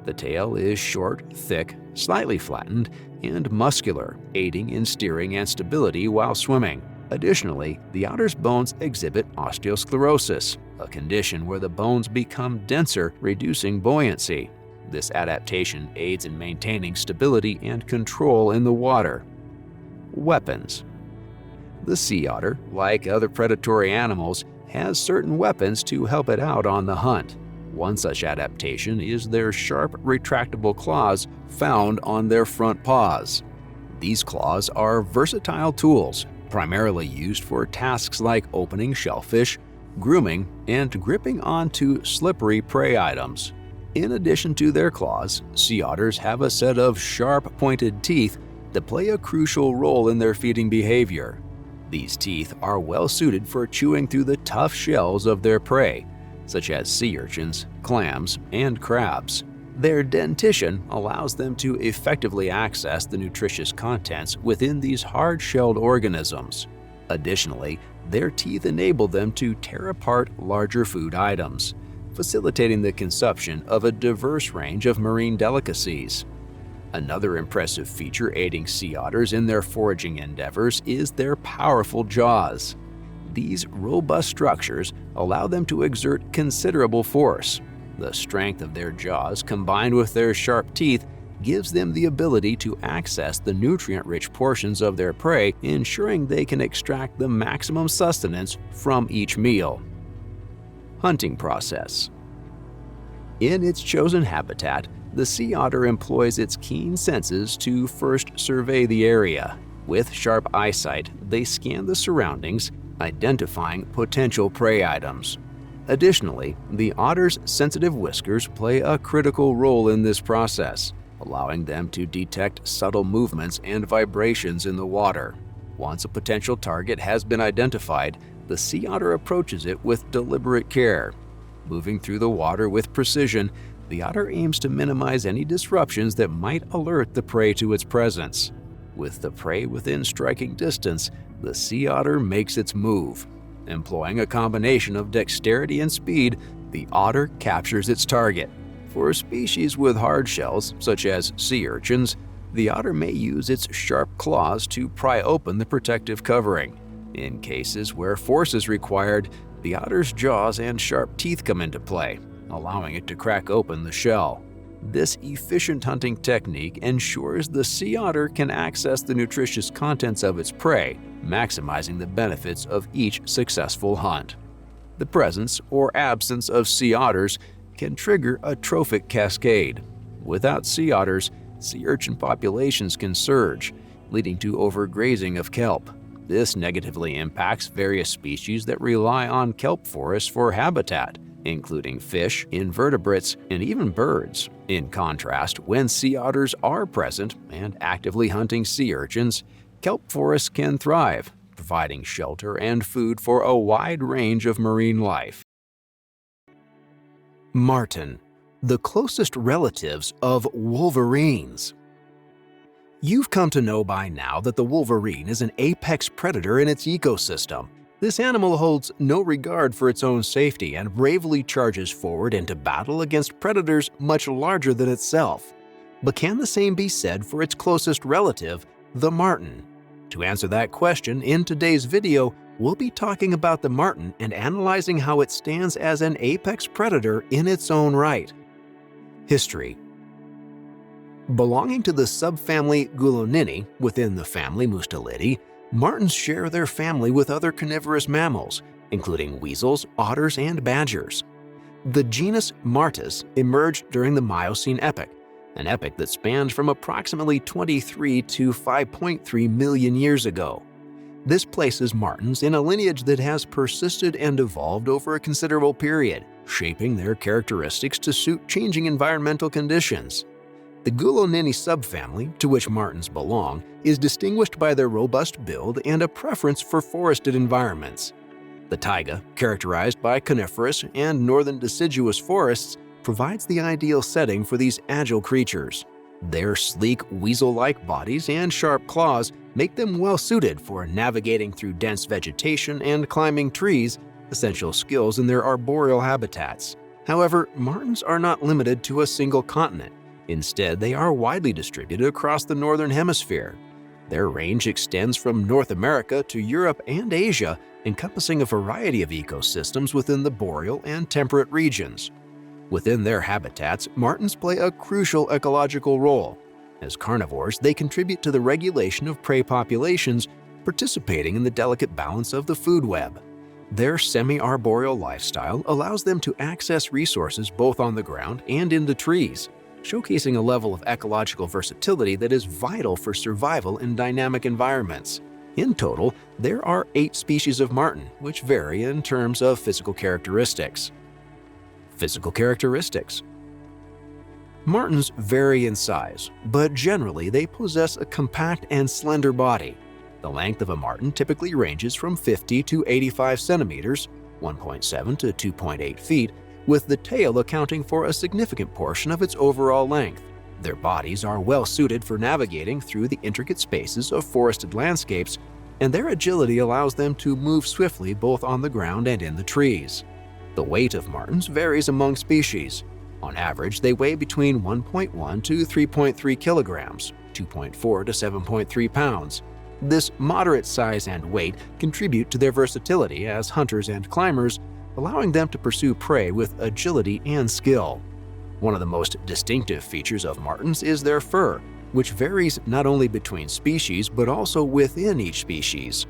The tail is short, thick, slightly flattened, and muscular, aiding in steering and stability while swimming. Additionally, the otter's bones exhibit osteosclerosis, a condition where the bones become denser, reducing buoyancy. This adaptation aids in maintaining stability and control in the water. Weapons. The sea otter, like other predatory animals, has certain weapons to help it out on the hunt. One such adaptation is their sharp, retractable claws found on their front paws. These claws are versatile tools, primarily used for tasks like opening shellfish, grooming, and gripping onto slippery prey items. In addition to their claws, sea otters have a set of sharp, pointed teeth that play a crucial role in their feeding behavior. These teeth are well suited for chewing through the tough shells of their prey, such as sea urchins, clams, and crabs. Their dentition allows them to effectively access the nutritious contents within these hard-shelled organisms. Additionally, their teeth enable them to tear apart larger food items, facilitating the consumption of a diverse range of marine delicacies. Another impressive feature aiding sea otters in their foraging endeavors is their powerful jaws. These robust structures allow them to exert considerable force. The strength of their jaws combined with their sharp teeth gives them the ability to access the nutrient-rich portions of their prey, ensuring they can extract the maximum sustenance from each meal. Hunting process. In its chosen habitat, the sea otter employs its keen senses to first survey the area. With sharp eyesight, they scan the surroundings, identifying potential prey items. Additionally, the otter's sensitive whiskers play a critical role in this process, allowing them to detect subtle movements and vibrations in the water. Once a potential target has been identified, the sea otter approaches it with deliberate care. Moving through the water with precision, the otter aims to minimize any disruptions that might alert the prey to its presence. With the prey within striking distance, the sea otter makes its move. Employing a combination of dexterity and speed, the otter captures its target. For species with hard shells, such as sea urchins, the otter may use its sharp claws to pry open the protective covering. In cases where force is required, the otter's jaws and sharp teeth come into play, allowing it to crack open the shell. This efficient hunting technique ensures the sea otter can access the nutritious contents of its prey, maximizing the benefits of each successful hunt. The presence or absence of sea otters can trigger a trophic cascade. Without sea otters, sea urchin populations can surge, leading to overgrazing of kelp. This negatively impacts various species that rely on kelp forests for habitat, including fish, invertebrates, and even birds. In contrast, when sea otters are present and actively hunting sea urchins, kelp forests can thrive, providing shelter and food for a wide range of marine life. Marten, the closest relatives of wolverines. You've come to know by now that the wolverine is an apex predator in its ecosystem. This animal holds no regard for its own safety and bravely charges forward into battle against predators much larger than itself. But can the same be said for its closest relative, the marten? To answer that question, in today's video, we'll be talking about the marten and analyzing how it stands as an apex predator in its own right. History. Belonging to the subfamily Gulonini within the family Mustelidae, martens share their family with other carnivorous mammals, including weasels, otters, and badgers. The genus Martus emerged during the Miocene epoch, an epoch that spanned from approximately 23 to 5.3 million years ago. This places martens in a lineage that has persisted and evolved over a considerable period, shaping their characteristics to suit changing environmental conditions. The Gulonini subfamily, to which martens belong, is distinguished by their robust build and a preference for forested environments. The taiga, characterized by coniferous and northern deciduous forests, provides the ideal setting for these agile creatures. Their sleek, weasel-like bodies and sharp claws make them well-suited for navigating through dense vegetation and climbing trees, essential skills in their arboreal habitats. However, martens are not limited to a single continent. Instead, they are widely distributed across the northern hemisphere. Their range extends from North America to Europe and Asia, encompassing a variety of ecosystems within the boreal and temperate regions. Within their habitats, martens play a crucial ecological role. As carnivores, they contribute to the regulation of prey populations, participating in the delicate balance of the food web. Their semi-arboreal lifestyle allows them to access resources both on the ground and in the trees, showcasing a level of ecological versatility that is vital for survival in dynamic environments. In total, there are 8 species of marten, which vary in terms of physical characteristics. Physical characteristics. Martens vary in size, but generally they possess a compact and slender body. The length of a marten typically ranges from 50 to 85 centimeters, 1.7 to 2.8 feet, with the tail accounting for a significant portion of its overall length. Their bodies are well suited for navigating through the intricate spaces of forested landscapes, and their agility allows them to move swiftly both on the ground and in the trees. The weight of martens varies among species. On average, they weigh between 1.1 to 3.3 kilograms, 2.4 to 7.3 pounds. This moderate size and weight contribute to their versatility as hunters and climbers, allowing them to pursue prey with agility and skill. One of the most distinctive features of martens is their fur, which varies not only between species but also within each species.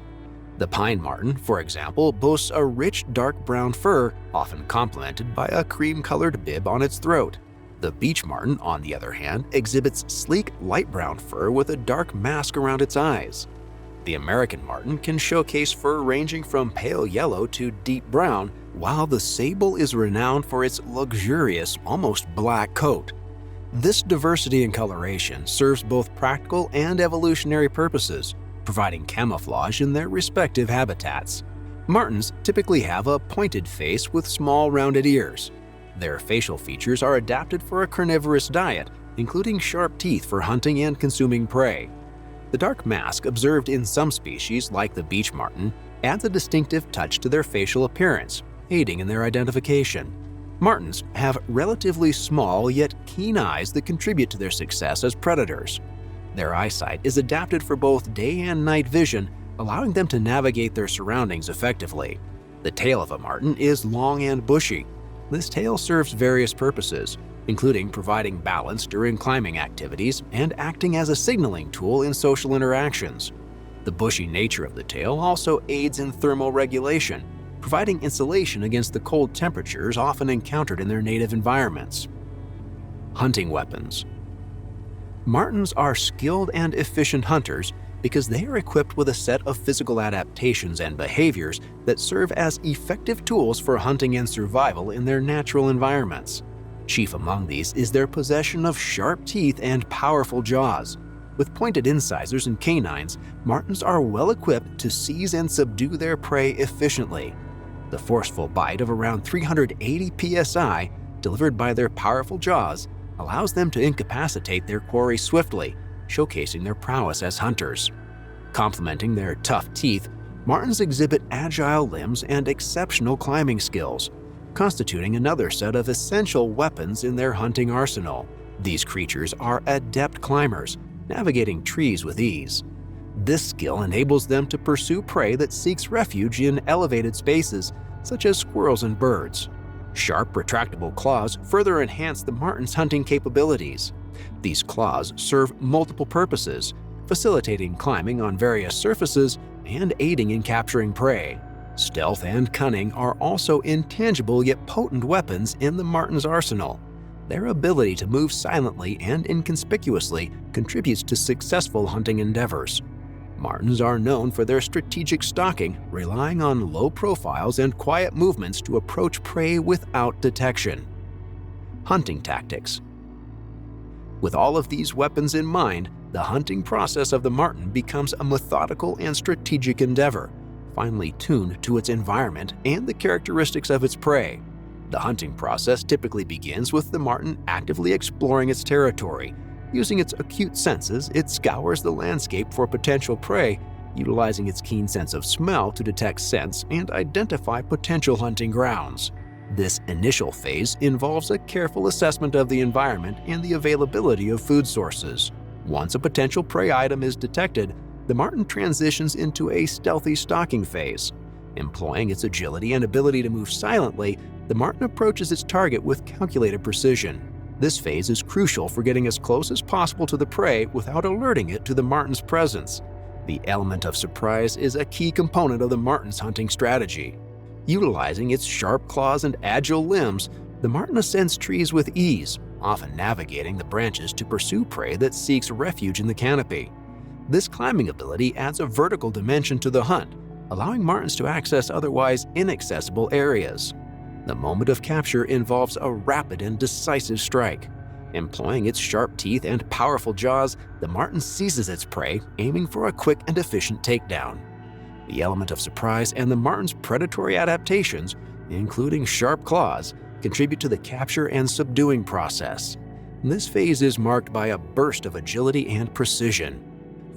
The pine marten, for example, boasts a rich dark brown fur, often complemented by a cream-colored bib on its throat. The beech marten, on the other hand, exhibits sleek light brown fur with a dark mask around its eyes. The American marten can showcase fur ranging from pale yellow to deep brown, while the sable is renowned for its luxurious, almost black coat. This diversity in coloration serves both practical and evolutionary purposes, providing camouflage in their respective habitats. Martens typically have a pointed face with small rounded ears. Their facial features are adapted for a carnivorous diet, including sharp teeth for hunting and consuming prey. The dark mask observed in some species, like the beech marten, adds a distinctive touch to their facial appearance, aiding in their identification. Martens have relatively small yet keen eyes that contribute to their success as predators. Their eyesight is adapted for both day and night vision, allowing them to navigate their surroundings effectively. The tail of a marten is long and bushy. This tail serves various purposes, including providing balance during climbing activities and acting as a signaling tool in social interactions. The bushy nature of the tail also aids in thermal regulation, providing insulation against the cold temperatures often encountered in their native environments. Hunting weapons. Martens are skilled and efficient hunters because they are equipped with a set of physical adaptations and behaviors that serve as effective tools for hunting and survival in their natural environments. Chief among these is their possession of sharp teeth and powerful jaws. With pointed incisors and canines, martens are well equipped to seize and subdue their prey efficiently. The forceful bite of around 380 psi, delivered by their powerful jaws, allows them to incapacitate their quarry swiftly, showcasing their prowess as hunters. Complementing their tough teeth, martens exhibit agile limbs and exceptional climbing skills, constituting another set of essential weapons in their hunting arsenal. These creatures are adept climbers, navigating trees with ease. This skill enables them to pursue prey that seeks refuge in elevated spaces, such as squirrels and birds. Sharp, retractable claws further enhance the marten's hunting capabilities. These claws serve multiple purposes, facilitating climbing on various surfaces and aiding in capturing prey. Stealth and cunning are also intangible yet potent weapons in the marten's arsenal. Their ability to move silently and inconspicuously contributes to successful hunting endeavors. Martens are known for their strategic stalking, relying on low profiles and quiet movements to approach prey without detection. Hunting tactics. With all of these weapons in mind, the hunting process of the marten becomes a methodical and strategic endeavor, finely tuned to its environment and the characteristics of its prey. The hunting process typically begins with the marten actively exploring its territory. Using its acute senses, it scours the landscape for potential prey, utilizing its keen sense of smell to detect scents and identify potential hunting grounds. This initial phase involves a careful assessment of the environment and the availability of food sources. Once a potential prey item is detected, the marten transitions into a stealthy stalking phase. Employing its agility and ability to move silently, the marten approaches its target with calculated precision. This phase is crucial for getting as close as possible to the prey without alerting it to the marten's presence. The element of surprise is a key component of the marten's hunting strategy. Utilizing its sharp claws and agile limbs, the marten ascends trees with ease, often navigating the branches to pursue prey that seeks refuge in the canopy. This climbing ability adds a vertical dimension to the hunt, allowing martens to access otherwise inaccessible areas. The moment of capture involves a rapid and decisive strike. Employing its sharp teeth and powerful jaws, the marten seizes its prey, aiming for a quick and efficient takedown. The element of surprise and the marten's predatory adaptations, including sharp claws, contribute to the capture and subduing process. This phase is marked by a burst of agility and precision.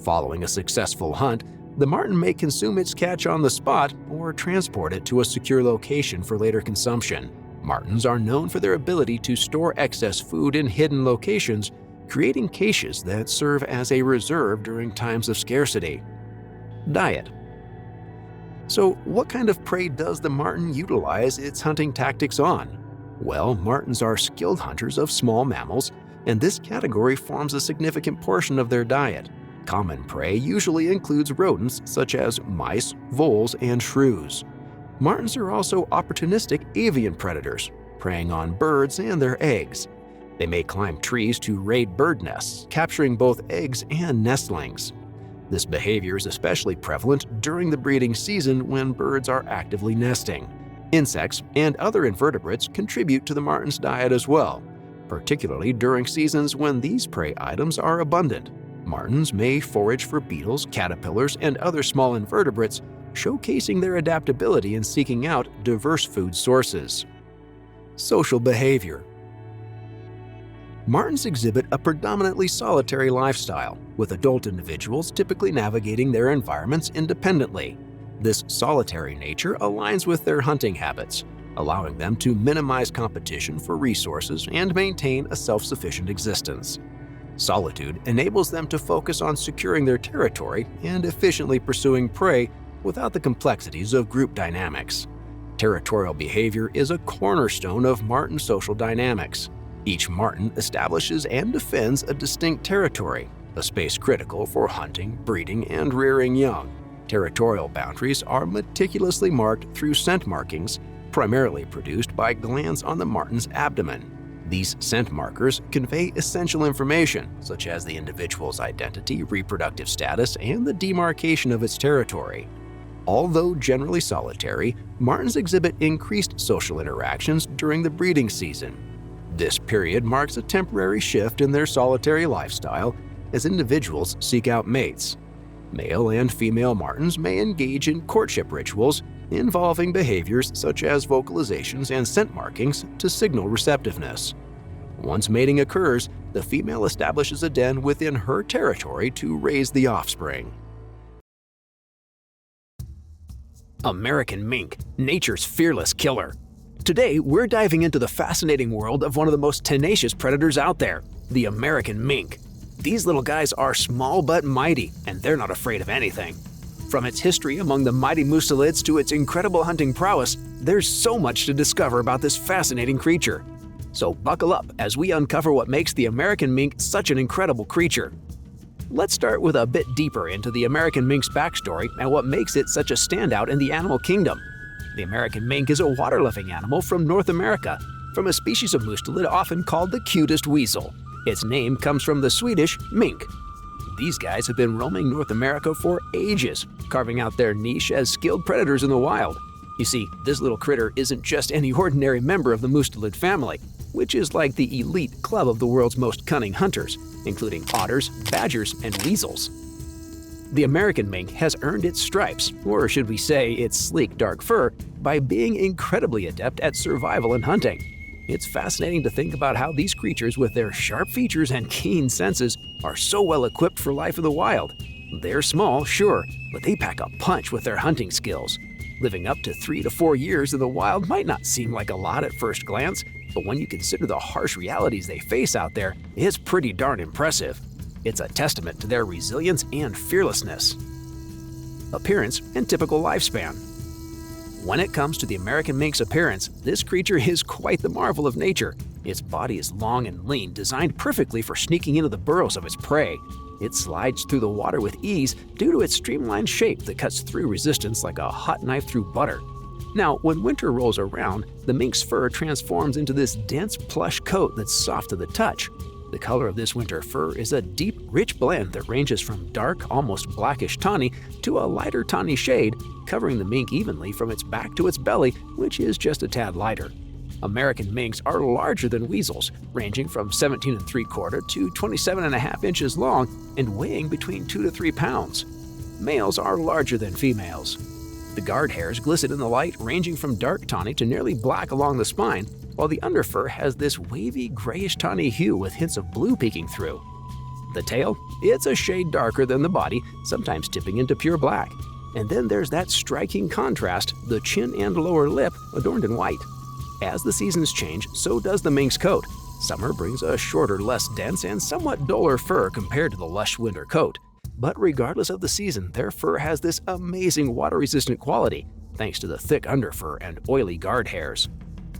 Following a successful hunt, the marten may consume its catch on the spot or transport it to a secure location for later consumption. Martens are known for their ability to store excess food in hidden locations, creating caches that serve as a reserve during times of scarcity. Diet. So, what kind of prey does the marten utilize its hunting tactics on? Well, martens are skilled hunters of small mammals, and this category forms a significant portion of their diet. Common prey usually includes rodents such as mice, voles, and shrews. Martens are also opportunistic avian predators, preying on birds and their eggs. They may climb trees to raid bird nests, capturing both eggs and nestlings. This behavior is especially prevalent during the breeding season when birds are actively nesting. Insects and other invertebrates contribute to the marten's diet as well, particularly during seasons when these prey items are abundant. Martens may forage for beetles, caterpillars, and other small invertebrates, showcasing their adaptability in seeking out diverse food sources. Social behavior. Martens exhibit a predominantly solitary lifestyle, with adult individuals typically navigating their environments independently. This solitary nature aligns with their hunting habits, allowing them to minimize competition for resources and maintain a self-sufficient existence. Solitude enables them to focus on securing their territory and efficiently pursuing prey without the complexities of group dynamics. Territorial behavior is a cornerstone of marten social dynamics. Each marten establishes and defends a distinct territory, a space critical for hunting, breeding, and rearing young. Territorial boundaries are meticulously marked through scent markings, primarily produced by glands on the marten's abdomen. These scent markers convey essential information, such as the individual's identity, reproductive status, and the demarcation of its territory. Although generally solitary, martens exhibit increased social interactions during the breeding season. This period marks a temporary shift in their solitary lifestyle as individuals seek out mates. Male and female martens may engage in courtship rituals involving behaviors such as vocalizations and scent markings to signal receptiveness. Once mating occurs, the female establishes a den within her territory to raise the offspring. American mink, nature's fearless killer. Today, we're diving into the fascinating world of one of the most tenacious predators out there, the American mink. These little guys are small but mighty, and they're not afraid of anything. From its history among the mighty mustelids to its incredible hunting prowess, there's so much to discover about this fascinating creature. So buckle up as we uncover what makes the American mink such an incredible creature. Let's start with a bit deeper into the American mink's backstory and what makes it such a standout in the animal kingdom. The American mink is a water-loving animal from North America, from a species of mustelid often called the cutest weasel. Its name comes from the Swedish mink. These guys have been roaming North America for ages, carving out their niche as skilled predators in the wild. You see, this little critter isn't just any ordinary member of the mustelid family, which is like the elite club of the world's most cunning hunters, including otters, badgers, and weasels. The American mink has earned its stripes, or should we say its sleek dark fur, by being incredibly adept at survival and hunting. It's fascinating to think about how these creatures with their sharp features and keen senses are so well equipped for life in the wild. They're small, sure, but they pack a punch with their hunting skills. Living up to 3 to 4 years in the wild might not seem like a lot at first glance, but when you consider the harsh realities they face out there, it's pretty darn impressive. It's a testament to their resilience and fearlessness. Appearance and typical lifespan. When it comes to the American mink's appearance, this creature is quite the marvel of nature. Its body is long and lean, designed perfectly for sneaking into the burrows of its prey. It slides through the water with ease due to its streamlined shape that cuts through resistance like a hot knife through butter. Now, when winter rolls around, the mink's fur transforms into this dense plush coat that's soft to the touch. The color of this winter fur is a deep, rich blend that ranges from dark, almost blackish tawny to a lighter tawny shade, covering the mink evenly from its back to its belly, which is just a tad lighter. American minks are larger than weasels, ranging from 17 3/4 to 27.5 inches long and weighing between 2 to 3 pounds. Males are larger than females. The guard hairs glisten in the light, ranging from dark tawny to nearly black along the spine, while the underfur has this wavy grayish-tawny hue with hints of blue peeking through. The tail? It's a shade darker than the body, sometimes tipping into pure black. And then there's that striking contrast, the chin and lower lip adorned in white. As the seasons change, so does the mink's coat. Summer brings a shorter, less dense, and somewhat duller fur compared to the lush winter coat. But regardless of the season, their fur has this amazing water-resistant quality, thanks to the thick underfur and oily guard hairs.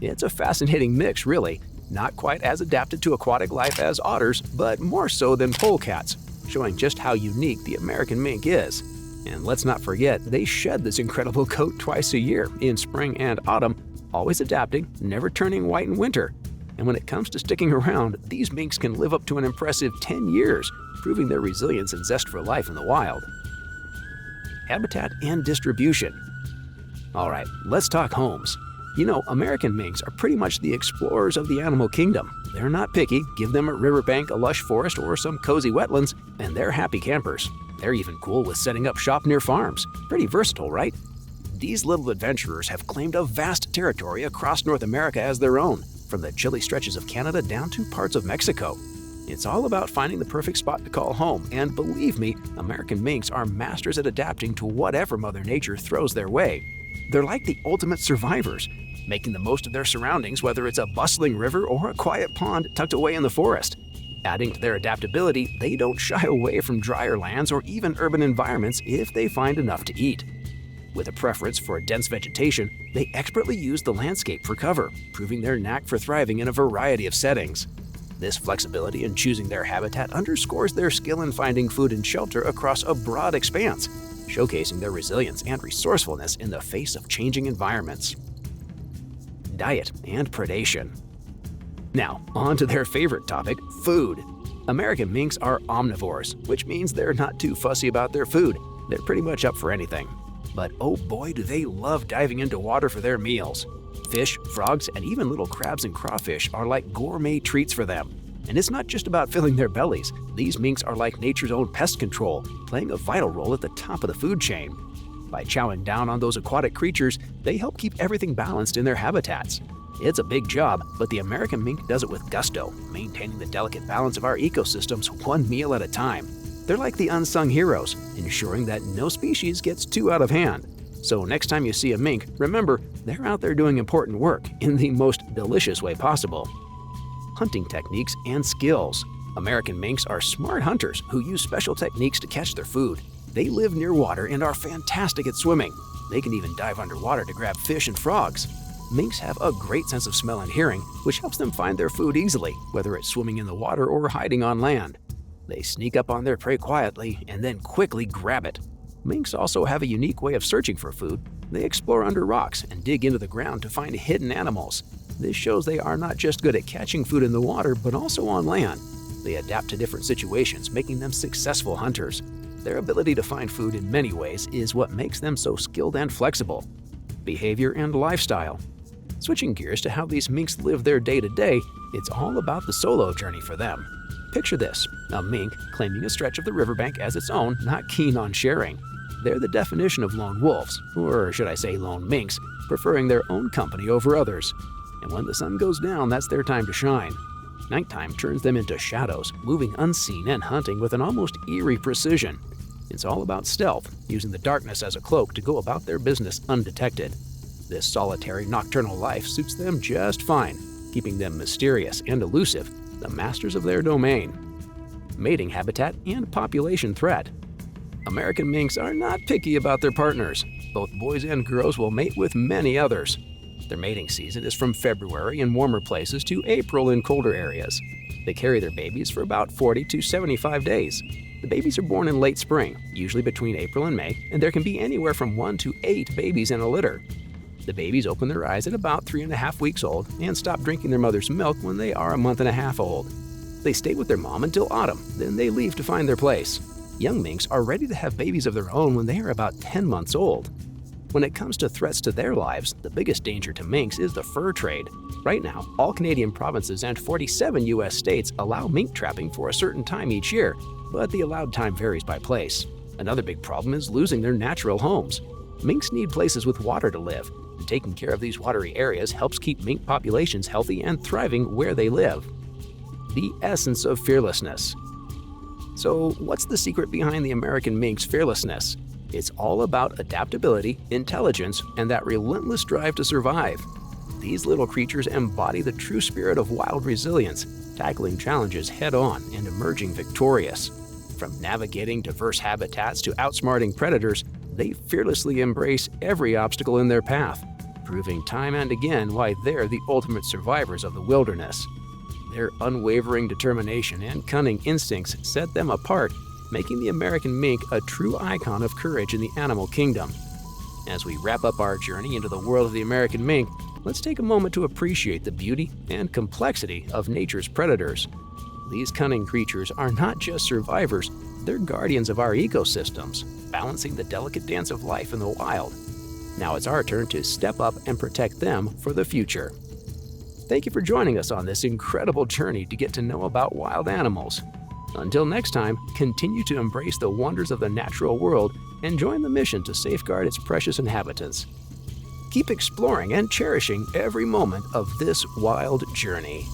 It's a fascinating mix, really. Not quite as adapted to aquatic life as otters, but more so than polecats, showing just how unique the American mink is. And let's not forget, they shed this incredible coat twice a year, in spring and autumn, always adapting, never turning white in winter. And when it comes to sticking around, these minks can live up to an impressive 10 years, proving their resilience and zest for life in the wild. Habitat and distribution. Alright, let's talk homes. You know, American minks are pretty much the explorers of the animal kingdom. They're not picky, give them a riverbank, a lush forest, or some cozy wetlands, and they're happy campers. They're even cool with setting up shop near farms. Pretty versatile, right? These little adventurers have claimed a vast territory across North America as their own, from the chilly stretches of Canada down to parts of Mexico. It's all about finding the perfect spot to call home, and believe me, American minks are masters at adapting to whatever Mother Nature throws their way. They're like the ultimate survivors, making the most of their surroundings, whether it's a bustling river or a quiet pond tucked away in the forest. Adding to their adaptability, they don't shy away from drier lands or even urban environments if they find enough to eat. With a preference for dense vegetation, they expertly use the landscape for cover, proving their knack for thriving in a variety of settings. This flexibility in choosing their habitat underscores their skill in finding food and shelter across a broad expanse, showcasing their resilience and resourcefulness in the face of changing environments. Diet and predation. Now, on to their favorite topic, food. American minks are omnivores, which means they're not too fussy about their food. They're pretty much up for anything. But oh boy, do they love diving into water for their meals. Fish, frogs, and even little crabs and crawfish are like gourmet treats for them. And it's not just about filling their bellies. These minks are like nature's own pest control, playing a vital role at the top of the food chain. By chowing down on those aquatic creatures, they help keep everything balanced in their habitats. It's a big job, but the American mink does it with gusto, maintaining the delicate balance of our ecosystems one meal at a time. They're like the unsung heroes, ensuring that no species gets too out of hand. So next time you see a mink, remember, they're out there doing important work in the most delicious way possible. Hunting techniques and skills. American minks are smart hunters who use special techniques to catch their food. They live near water and are fantastic at swimming. They can even dive underwater to grab fish and frogs. Minks have a great sense of smell and hearing, which helps them find their food easily, whether it's swimming in the water or hiding on land. They sneak up on their prey quietly and then quickly grab it. Minks also have a unique way of searching for food. They explore under rocks and dig into the ground to find hidden animals. This shows they are not just good at catching food in the water, but also on land. They adapt to different situations, making them successful hunters. Their ability to find food in many ways is what makes them so skilled and flexible. Behavior and lifestyle. Switching gears to how these minks live their day-to-day, it's all about the solo journey for them. Picture this, a mink claiming a stretch of the riverbank as its own, not keen on sharing. They're the definition of lone wolves, or should I say lone minks, preferring their own company over others. And when the sun goes down, that's their time to shine. Nighttime turns them into shadows, moving unseen and hunting with an almost eerie precision. It's all about stealth, using the darkness as a cloak to go about their business undetected. This solitary nocturnal life suits them just fine, keeping them mysterious and elusive, the masters of their domain. Mating habitat and population threat. American minks are not picky about their partners. Both boys and girls will mate with many others. Their mating season is from February in warmer places to April in colder areas. They carry their babies for about 40 to 75 days. The babies are born in late spring, usually between April and May, and there can be anywhere from 1 to 8 babies in a litter. The babies open their eyes at about 3.5 weeks old and stop drinking their mother's milk when they are 1.5 months old. They stay with their mom until autumn, then they leave to find their place. Young minks are ready to have babies of their own when they are about 10 months old. When it comes to threats to their lives, the biggest danger to minks is the fur trade. Right now, all Canadian provinces and 47 U.S. states allow mink trapping for a certain time each year, but the allowed time varies by place. Another big problem is losing their natural homes. Minks need places with water to live, and taking care of these watery areas helps keep mink populations healthy and thriving where they live. The essence of fearlessness. So, what's the secret behind the American mink's fearlessness? It's all about adaptability, intelligence, and that relentless drive to survive. These little creatures embody the true spirit of wild resilience, tackling challenges head-on and emerging victorious. From navigating diverse habitats to outsmarting predators, they fearlessly embrace every obstacle in their path, proving time and again why they're the ultimate survivors of the wilderness. Their unwavering determination and cunning instincts set them apart, making the American mink a true icon of courage in the animal kingdom. As we wrap up our journey into the world of the American mink, let's take a moment to appreciate the beauty and complexity of nature's predators. These cunning creatures are not just survivors, they're guardians of our ecosystems, balancing the delicate dance of life in the wild. Now it's our turn to step up and protect them for the future. Thank you for joining us on this incredible journey to get to know about wild animals. Until next time, continue to embrace the wonders of the natural world and join the mission to safeguard its precious inhabitants. Keep exploring and cherishing every moment of this wild journey.